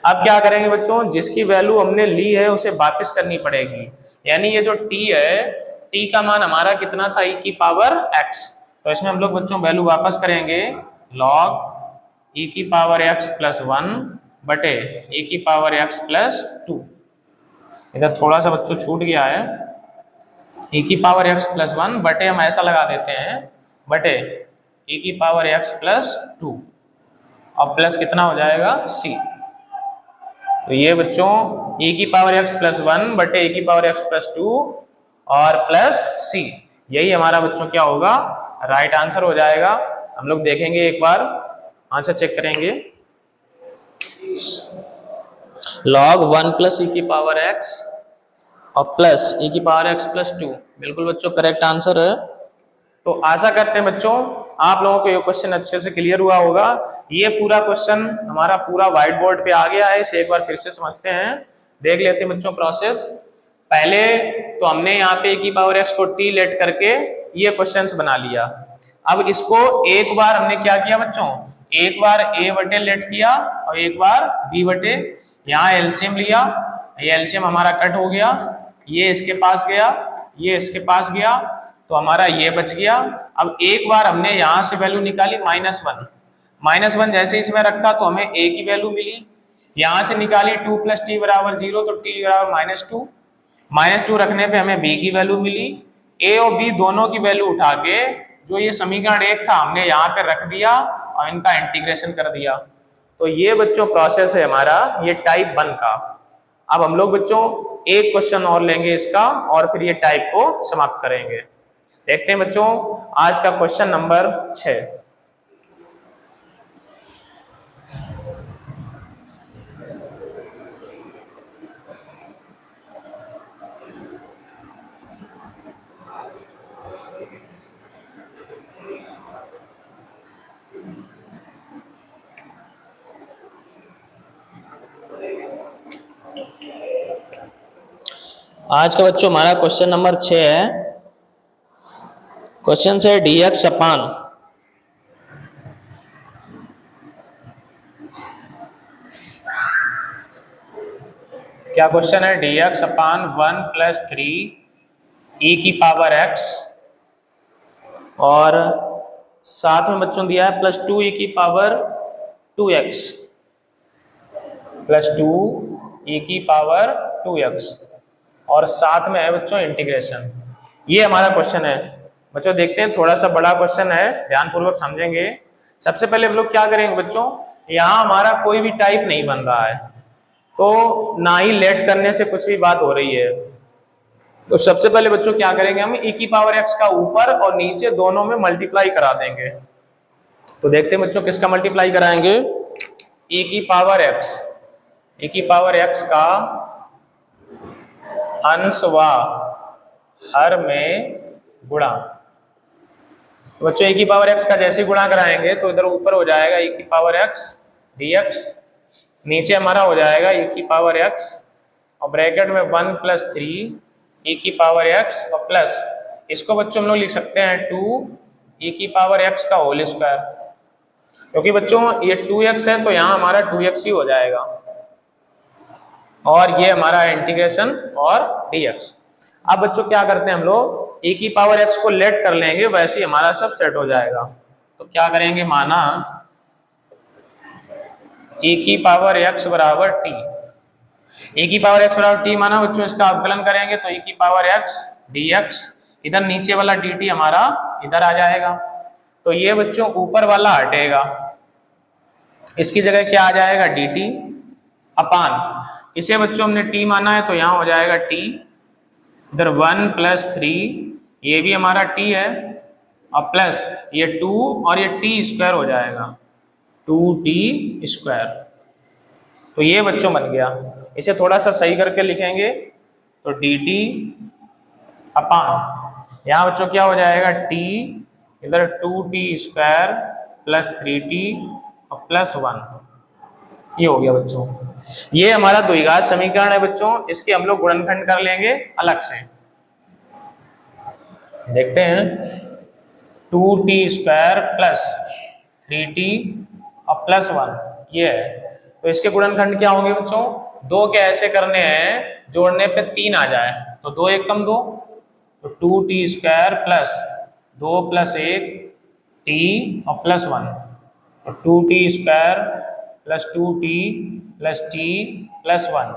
अब क्या करेंगे बच्चों, जिसकी वैल्यू हमने ली है उसे वापस करनी पड़ेगी, यानी ये जो t है, t का मान हमारा कितना था, e⁻x। तो इसमें हम लोग बच्चों वैल्यू वापस करेंगे, log e⁻x + 1 बटे e⁻x + 2। इधर थोड़ा सा बच्चों छूट गया है, e⁻x + 1 बटे हम ऐसा लगा देते हैं, बटे e⁻x + 2 और प्लस कितना हो जाएगा c। तो ये बच्चों e⁻x + 1 बटे e⁻x + 2 और प्लस c, यही हमारा बच्चों क्या होगा, राइट आंसर हो जाएगा। हम लोग देखेंगे एक बार, आंसर चेक करेंगे। log 1 + e⁻x और प्लस e⁻x + 2, बिल्कुल बच्चों करेक्ट आंसर है। तो आशा करते हैं बच्चों आप लोगों को ये क्वेश्चन अच्छे से क्लियर हुआ होगा। ये पूरा क्वेश्चन हमारा पूरा व्हाइट बोर्ड पे आ गया है, इसे एक बार फिर से समझते हैं, देख लेते हैं बच्चों प्रोसेस। पहले तो हमने यहाँ पे e⁻x को t लेट करके ये क्वेश्चंस बना लिया। अब इसको एक बार हमने क्या किया बच्चों, एक बार a बटे लेट किया और एक बार b बटे, यहाँ एलसीएम लिया, ये एलसीएम हमारा कट हो गया, ये इसके पास गया, ये इसके पास गया, तो हमारा ये बच गया। अब एक बार हमने यहाँ से वैल्यू निकाली -1, -1 जैसे इसमें रखा तो हमें a की वैल्यू मिली, यहाँ से निकाली 2 + t = 0, तो t = -2 रखने पे हमें b की वैल्यू मिली। a और b दोनों की वैल्यू उठा के जो ये समीकरण 1 था हमने यहाँ पे रख दिया और इनका इंटीग्रेशन कर दिया। तो ये बच्चों प्रोसेस है हमारा ये टाइप 1 का। अब हम लोग बच्चों एक क्वेश्चन और लेंगे इसका और फिर ये टाइप को समाप्त करेंगे। देखते हैं बच्चों आज का क्वेश्चन नंबर 6। आज का बच्चों हमारा क्वेश्चन नंबर 6 है। क्वेश्चन से dx अपान क्या क्वेश्चन है, dx अपान 1 + 3 e की पावर x और साथ में बच्चों दिया है +2 e की पावर 2x, +2 e की पावर 2x और साथ में है बच्चों इंटीग्रेशन। ये हमारा क्वेश्चन है बच्चों। देखते हैं, थोड़ा सा बड़ा क्वेश्चन है, ध्यानपूर्वक समझेंगे। सबसे पहले हम लोग क्या करेंगे बच्चों, यहाँ हमारा कोई भी टाइप नहीं बन रहा है, तो ना ही लेट करने से कुछ भी बात हो रही है। तो सबसे पहले बच्चों क्या करेंगे, हम e की पावर x का ऊपर और नीचे दोनों में मल्टीप्लाई करा देंगे। तो देखते हैं बच्चों किसका मल्टीप्लाई कराएंगे, e की पावर x का अंश व हर में गुणा। बच्चों e की पावर x का जैसे गुणा कराएंगे तो इधर ऊपर हो जाएगा e की पावर x dx, नीचे हमारा हो जाएगा e की पावर x और ब्रैकेट में 1 + 3 e की पावर x और प्लस इसको बच्चों हम लोग लिख सकते हैं 2 e की पावर x का होल स्क्वायर, क्योंकि बच्चों ये 2x है तो यहाँ हमारा 2x ही हो जाएगा और ये हमारा इंटीग्रेशन और dx। अब बच्चों क्या करते हैं हम लोग, e की पावर x को लेट कर लेंगे, वैसे ही हमारा सब सेट हो जाएगा। तो क्या करेंगे, माना e की पावर x बराबर t, e की पावर x बराबर t माना बच्चों, इसका अवकलन करेंगे तो e की पावर x dx, इधर नीचे वाला dt हमारा इधर आ जाएगा। तो ये बच्चों ऊपर वाला हटेगा, इसकी जगह क्या आ जाएगा dt अपान, इसे बच्चों हमने t माना है तो यहाँ हो जाएगा t, इधर 1 + 3 ये भी हमारा t है और प्लस ये 2 और ये t² हो जाएगा 2t²। तो ये बच्चों बन गया। इसे थोड़ा सा सही करके लिखेंगे तो dt अपान यहाँ बच्चों क्या हो जाएगा t, इधर 2t² + 3t और +1, ये हो गया बच्चों। ये हमारा द्विघात समीकरण है बच्चों, इसके हम लोग गुणनखंड कर लेंगे अलग से। देखते हैं 2t² + 3t और +1 ये है, तो इसके गुणनखंड क्या होंगे बच्चों, दो के ऐसे करने हैं जोड़ने पे 3 आ जाए, तो 2 1 कम 2, तो 2t² + 2 + 1 t और +1, तो 2t² + 2t + t +1,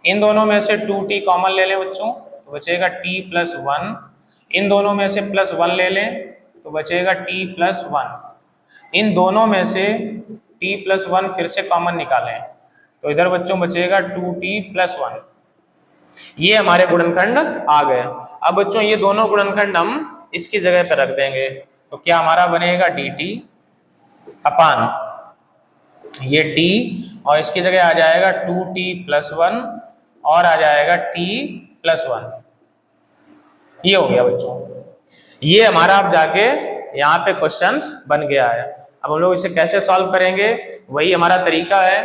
इन दोनों में से 2t कॉमन ले लें बच्चों तो बचेगा t +1, इन दोनों में से +1 ले लें तो बचेगा t +1, इन दोनों में से t +1 फिर से कॉमन निकालें तो इधर बच्चों बचेगा 2t +1। ये हमारे गुणनखंड आ गए। अब बच्चों ये दोनों गुणनखंड हम इसकी जगह पर रख देंगे, तो क्या हमारा बनेगा dt अपान ये t और इसकी जगह आ जाएगा 2t +1 और आ जाएगा t +1। ये हो गया बच्चों, ये हमारा अब जाके यहाँ पे क्वेश्चंस बन गया है। अब हम लोग इसे कैसे सॉल्व करेंगे, वही हमारा तरीका है।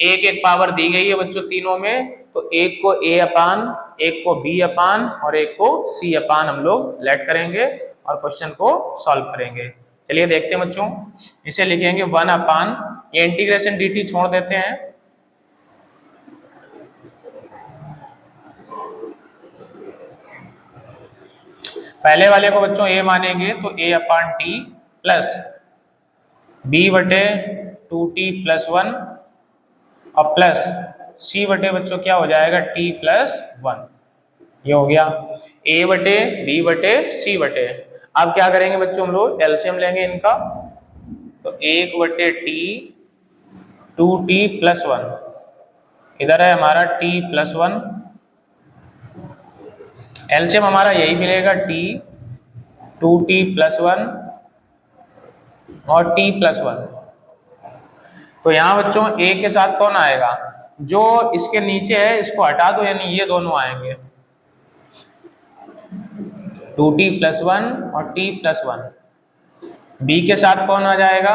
एक एक पावर दी गई है बच्चों तीनों में, तो एक को a अपान, एक को b अपान और एक को c अपान हम लोग लेट करेंगे और क्वेश्चन को सॉल्व करेंगे। चलिए देखते हैं बच्चों, इसे लिखेंगे 1 अपान, ये इंटीग्रेशन dt छोड़ देते हैं, पहले वाले को बच्चों a मानेंगे तो a upon T plus b बटे 2t प्लस 1 और प्लस c बटे बच्चों क्या हो जाएगा t प्लस 1। ये हो गया a बटे b बटे c बटे। अब क्या करेंगे बच्चों, हम लोग एलसीएम लेंगे इनका, तो 1 बटे टी 2t प्लस 1, इधर है हमारा t प्लस 1, एलसीएम हमारा यही मिलेगा t 2t प्लस 1 और t प्लस 1। तो यहाँ बच्चों a के साथ कौन आएगा, जो इसके नीचे है इसको हटा दो, यानी ये दोनों आएंगे 2t प्लस 1 और t प्लस 1। b के साथ कौन आ जाएगा,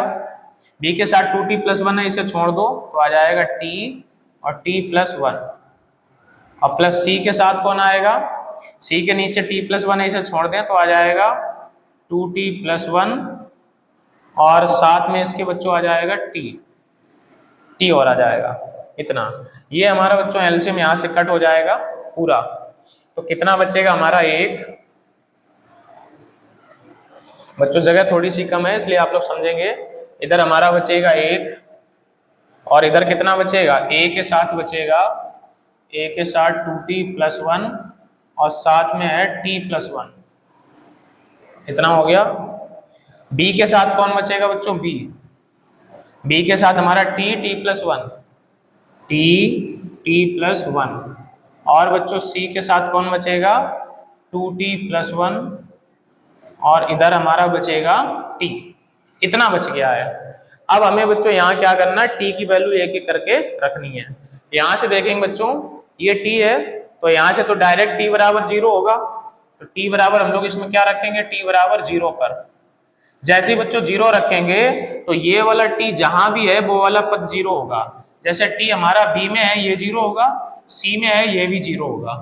b के साथ 2t प्लस 1 है, इसे छोड़ दो तो आ जाएगा t और t प्लस 1, और प्लस c के साथ कौन आएगा, c के नीचे t प्लस 1 है, इसे छोड़ दें तो आ जाएगा 2t प्लस 1 और साथ में इसके बच्चों आ जाएगा t और आ जाएगा इतना। ये हमारा बच्चों एलसीएम यहाँ से कट हो जाएगा पूरा, तो कितना बचेगा हमारा 1। बच्चों जगह थोड़ी सी कम है इसलिए आप लोग समझेंगे, इधर हमारा बचेगा 1 और इधर कितना बचेगा, a के साथ बचेगा, a के साथ 2t प्लस 1 और साथ में है t प्लस 1, इतना हो गया। b के साथ कौन बचेगा बच्चों, b के साथ हमारा t प्लस 1, t प्लस 1, और बच्चों c के साथ कौन बचेगा 2t प्लस 1 और इधर हमारा बचेगा t, इतना बच गया है। अब हमें बच्चों यहाँ क्या करना है, t की वैल्यू एक एक करके रखनी है। यहाँ से देखेंगे बच्चों ये t है, तो यहाँ से तो डायरेक्ट t बराबर 0 होगा, तो t बराबर हम लोग इसमें क्या रखेंगे, t बराबर 0 पर। जैसे ही बच्चों 0 रखेंगे तो ये वाला t जहां भी है वो वाला पद 0 होगा। जैसे t हमारा b में है ये 0 होगा, c में है ये भी 0 होगा,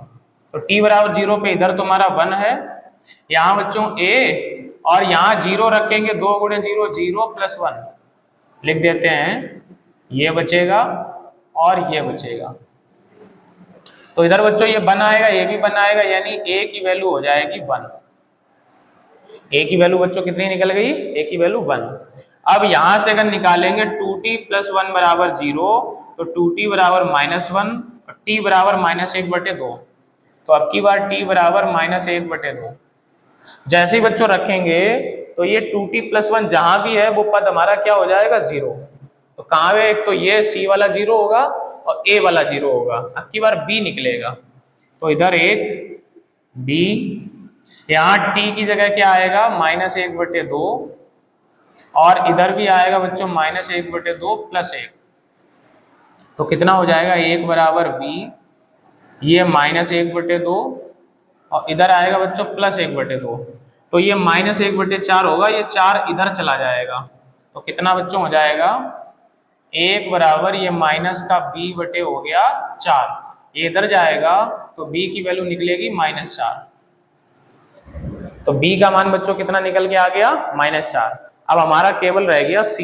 तो t बराबर 0 पे इधर तो हमारा 1 है, यहाँ बच्चों a और यहाँ 0 रखेंगे, 2 गुणे 0 0 प्लस 1 लिख देते हैं, ये बचेगा और ये बचेगा। तो इधर बच्चों ये 1 आएगा, ये भी 1 आएगा, यानी a की वैल्यू हो जाएगी 1। a की वैल्यू बच्चों कितनी निकल गई, a की वैल्यू 1। अब यहां से अगर निकालेंगे 2t प्लस 1 बराबर 0, तो 2t बराबर -1 और t बराबर -1/2, तो अब की बार t बराबर -1/2। जैसे ही बच्चों रखेंगे तो ये 2t प्लस 1 जहां भी है वो पद हमारा क्या हो जाएगा 0। तो कहाँ है, एक तो ये c वाला 0 होगा और a वाला 0 होगा, अब की बार b निकलेगा, तो इधर एक b, यहाँ t की जगह क्या आएगा -1/2 और इधर भी आएगा बच्चों -1/2 प्लस 1, तो कितना हो जाएगा 1 बराबर b, ये -1/2 और इधर आएगा बच्चों +1/2, तो ये -1/4 होगा, ये 4 इधर चला जाएगा, तो कितना बच्चों हो जाएगा 1 बराबर ये माइनस का b बटे हो गया 4, ये इधर जाएगा तो b की वैल्यू निकलेगी -4, तो b का मान बच्चों कितना निकल के आ गया -4। अब हमारा केवल रह गया c,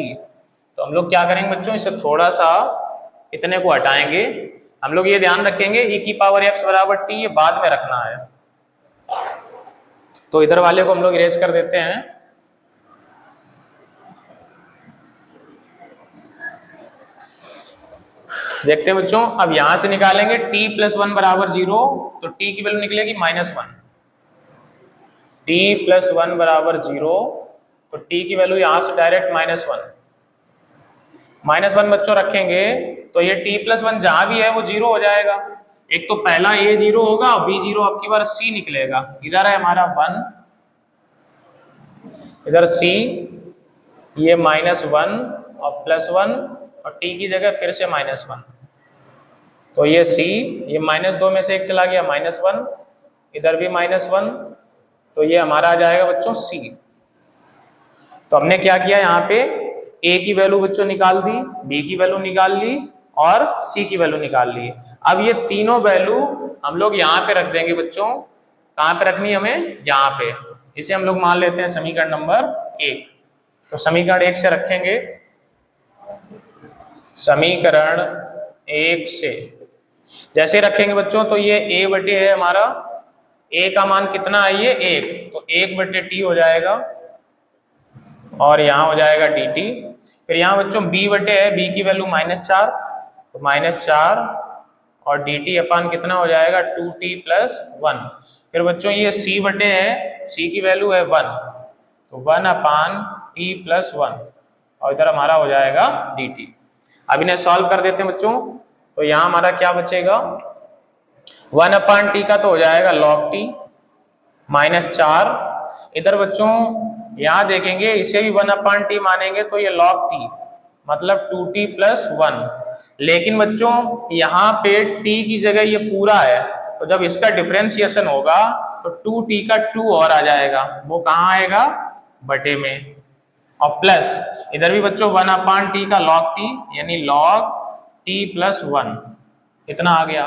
तो हम लोग क्या करेंगे बच्चों, इसे थोड़ा सा इतने को हटाएंगे, हम लोग ये ध्यान रखेंगे e की पावर x बराबर t, ये बाद में रखना है, तो इधर वाले को हम लोग इरेज कर देते हैं। देखते हैं बच्चों, अब यहां से निकालेंगे t प्लस 1 बराबर 0, तो t की वैल्यू निकलेगी -1, t प्लस 1 बराबर 0, तो t की वैल्यू यहां से डायरेक्ट -1 बच्चों रखेंगे तो ये t प्लस 1 जहां भी है वो 0 हो जाएगा, एक तो पहला a 0 होगा और b 0, अब की बार c निकलेगा, इधर है हमारा 1, इधर c, ये -1 और +1 और t की जगह फिर से -1, तो ये c, ये -2 में से एक चला गया -1, इधर भी -1, तो ये हमारा आ जाएगा बच्चों c। तो हमने क्या किया, यहाँ पे a की वैल्यू बच्चों निकाल दी, b की वैल्यू निकाल ली और c की वैल्यू निकाल ली। अब ये तीनों वैल्यू हम लोग यहाँ पे रख देंगे बच्चों, कहाँ पे रखनी हमें, यहाँ पे, इसे हम लोग मान लेते हैं समीकरण नंबर 1। तो समीकरण 1 से रखेंगे, समीकरण 1 से जैसे रखेंगे बच्चों तो ये a बटे है हमारा, a का मान कितना है ये 1, तो 1 बटे t हो जाएगा और यहाँ हो जाएगा dt। फिर यहाँ बच्चों b बटे है, b की वैल्यू -4, तो -4 और dt अपान कितना हो जाएगा 2t + 1। फिर बच्चों ये c बटे है, c की वैल्यू है 1, तो 1 अपान t + 1 और इधर हमारा हो जाएगा dt। अब इन्हें सॉल्व कर देते हैं बच्चों, तो यहाँ हमारा क्या बचेगा, 1 अपान टी का तो हो जाएगा log t -4। इधर बच्चों यहाँ देखेंगे इसे भी 1 अपान टी मानेंगे तो ये log t मतलब 2t + 1। लेकिन बच्चों यहाँ पे t की जगह ये पूरा है, तो जब इसका डिफरेंशिएशन होगा तो 2t का 2 और आ जाएगा, वो कहाँ आएगा बटे में, और प्लस इधर भी बच्चों 1 अपान टी का log t यानी log t + 1 इतना आ गया।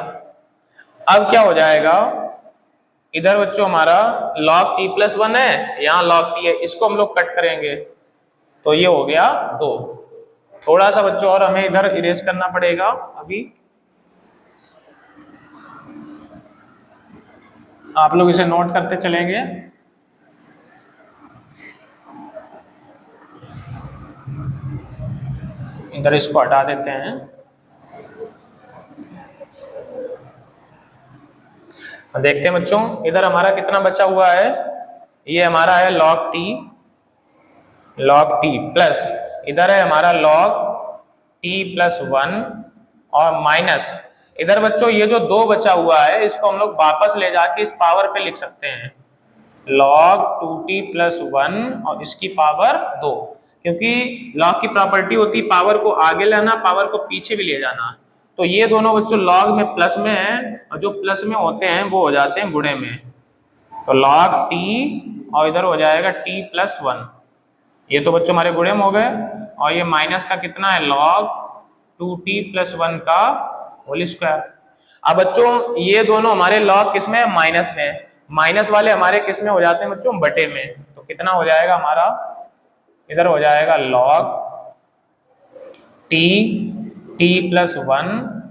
अब क्या हो जाएगा, इधर बच्चों हमारा log t + 1 है, यहाँ log t है, इसको हम लोग कट करेंगे तो ये हो गया 2। थोड़ा सा बच्चों और हमें इधर इरेज करना पड़ेगा, अभी आप लोग इसे नोट करते चलेंगे। इधर इसको हटा देते हैं। देखते हैं बच्चों इधर हमारा कितना बचा हुआ है, ये हमारा है log t प्लस इधर है हमारा log t + 1 और माइनस इधर बच्चों ये जो 2 बचा हुआ है इसको हम लोग वापस ले जाके इस पावर पे लिख सकते हैं, log 2t + 1 और इसकी पावर 2, क्योंकि log की प्रॉपर्टी होती है पावर को आगे लाना, पावर को पीछे भी ले जाना। तो ये दोनों बच्चों log में प्लस में है और जो प्लस में होते हैं वो हो जाते हैं गुणे में, तो log t और इधर हो जाएगा t + 1, ये तो बच्चों हमारे गुणे में हो गए, और ये माइनस का कितना है log 2t + 1 का होल स्क्वायर। अब बच्चों ये दोनों हमारे log किस में है, माइनस में, माइनस वाले हमारे किस में हो जाते हैं बच्चों बटे में, तो कितना हो जाएगा हमारा, इधर हो जाएगा log t + 1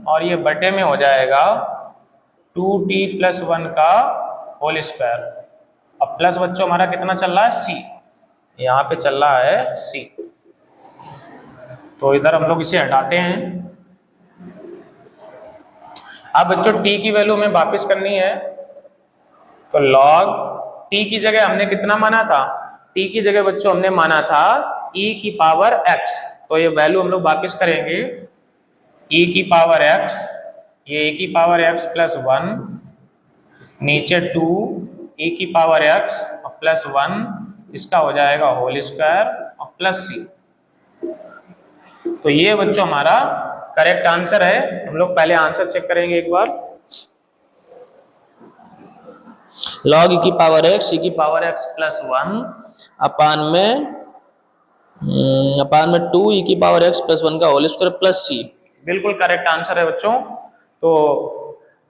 और ये बटे में हो जाएगा 2t + 1 का होल स्क्वायर। अब प्लस बच्चों हमारा कितना चल रहा है c, यहाँ पे चल रहा है c, तो इधर हम लोग इसे हटाते हैं। अब बच्चों t की वैल्यू हमें वापस करनी है, तो log t की जगह हमने कितना माना था, t की जगह बच्चों हमने माना था e की पावर x, तो ये वैल्यू हम लोग वापस करेंगे e की पावर x, ये e की पावर x + 1 नीचे 2 e की पावर x + 1 इसका हो जाएगा होल स्क्वायर और प्लस c। तो ये बच्चों हमारा करेक्ट आंसर है। हम लोग पहले आंसर चेक करेंगे एक बार, log e की पावर x + 1 अपान में 2 e की पावर x + 1 का होल स्क्वायर प्लस c, बिल्कुल करेक्ट आंसर है बच्चों। तो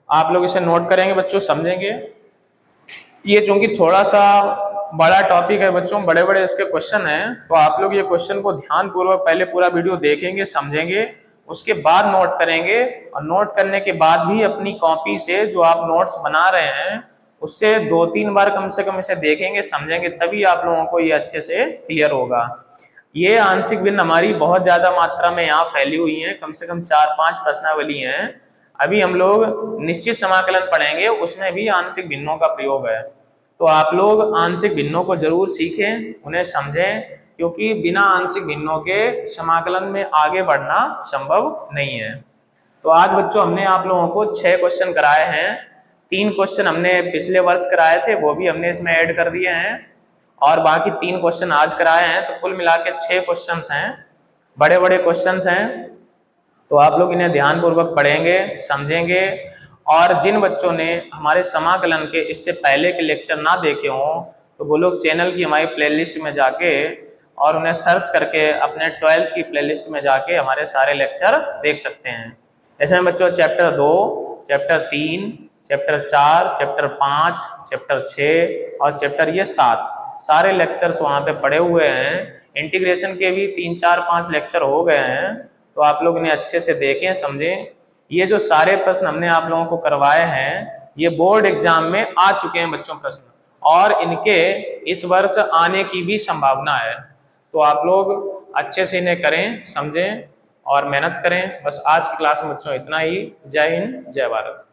आप लोग इसे नोट करेंगे बच्चों, समझेंगे। ये चूंकि थोड़ा सा बड़ा टॉपिक है बच्चों, बड़े बड़े इसके क्वेश्चन हैं, तो आप लोग ये क्वेश्चन को ध्यान पूर्वक पहले पूरा वीडियो देखेंगे, समझेंगे, उसके बाद नोट करेंगे, और नोट करने के बाद भी अपनी कॉपी से जो आप नोट्स बना रहे हैं उससे 2-3 बार कम से कम इसे देखेंगे, समझेंगे, तभी आप लोगों को ये अच्छे से क्लियर होगा। ये आंशिक भिन्न हमारी बहुत ज्यादा मात्रा में यहाँ फैली हुई है, कम से कम 4-5 प्रश्नावली हैं। अभी हम लोग निश्चित समाकलन पढ़ेंगे, उसमें भी आंशिक भिन्नों का प्रयोग है, तो आप लोग आंशिक भिन्नों को जरूर सीखें, उन्हें समझें, क्योंकि बिना आंशिक भिन्नों के समाकलन में आगे बढ़ना संभव नहीं है। तो आज बच्चों हमने आप लोगों को 6 क्वेश्चन कराए हैं, 3 क्वेश्चन हमने पिछले वर्ष कराए थे, वो भी हमने इसमें ऐड कर दिए हैं, और बाकी 3 क्वेश्चन आज कराए हैं, तो कुल मिला के 6 क्वेश्चन हैं, बड़े बड़े क्वेश्चन हैं। तो आप लोग इन्हें ध्यानपूर्वक पढ़ेंगे, समझेंगे, और जिन बच्चों ने हमारे समाकलन के इससे पहले के लेक्चर ना देखे हों तो वो लोग चैनल की हमारी प्लेलिस्ट में जाके और उन्हें सर्च करके अपने 12th की प्लेलिस्ट में जाके हमारे सारे लेक्चर देख सकते हैं। इसमें बच्चों chapter 2, chapter 3, chapter 4, chapter 5, chapter 6 और चैप्टर ये 7 सारे लेक्चर्स वहाँ पे पड़े हुए हैं। इंटीग्रेशन के भी 3, 4, 5 लेक्चर हो गए हैं, तो आप लोग इन्हें अच्छे से देखें, समझें। ये जो सारे प्रश्न हमने आप लोगों को करवाए हैं, ये बोर्ड एग्जाम में आ चुके हैं बच्चों प्रश्न, और इनके इस वर्ष आने की भी संभावना है। तो आप लोग अच्छे से इन्हें करें, समझें और मेहनत करें। बस आज की क्लास में बच्चों इतना ही। जय हिंद, जय भारत।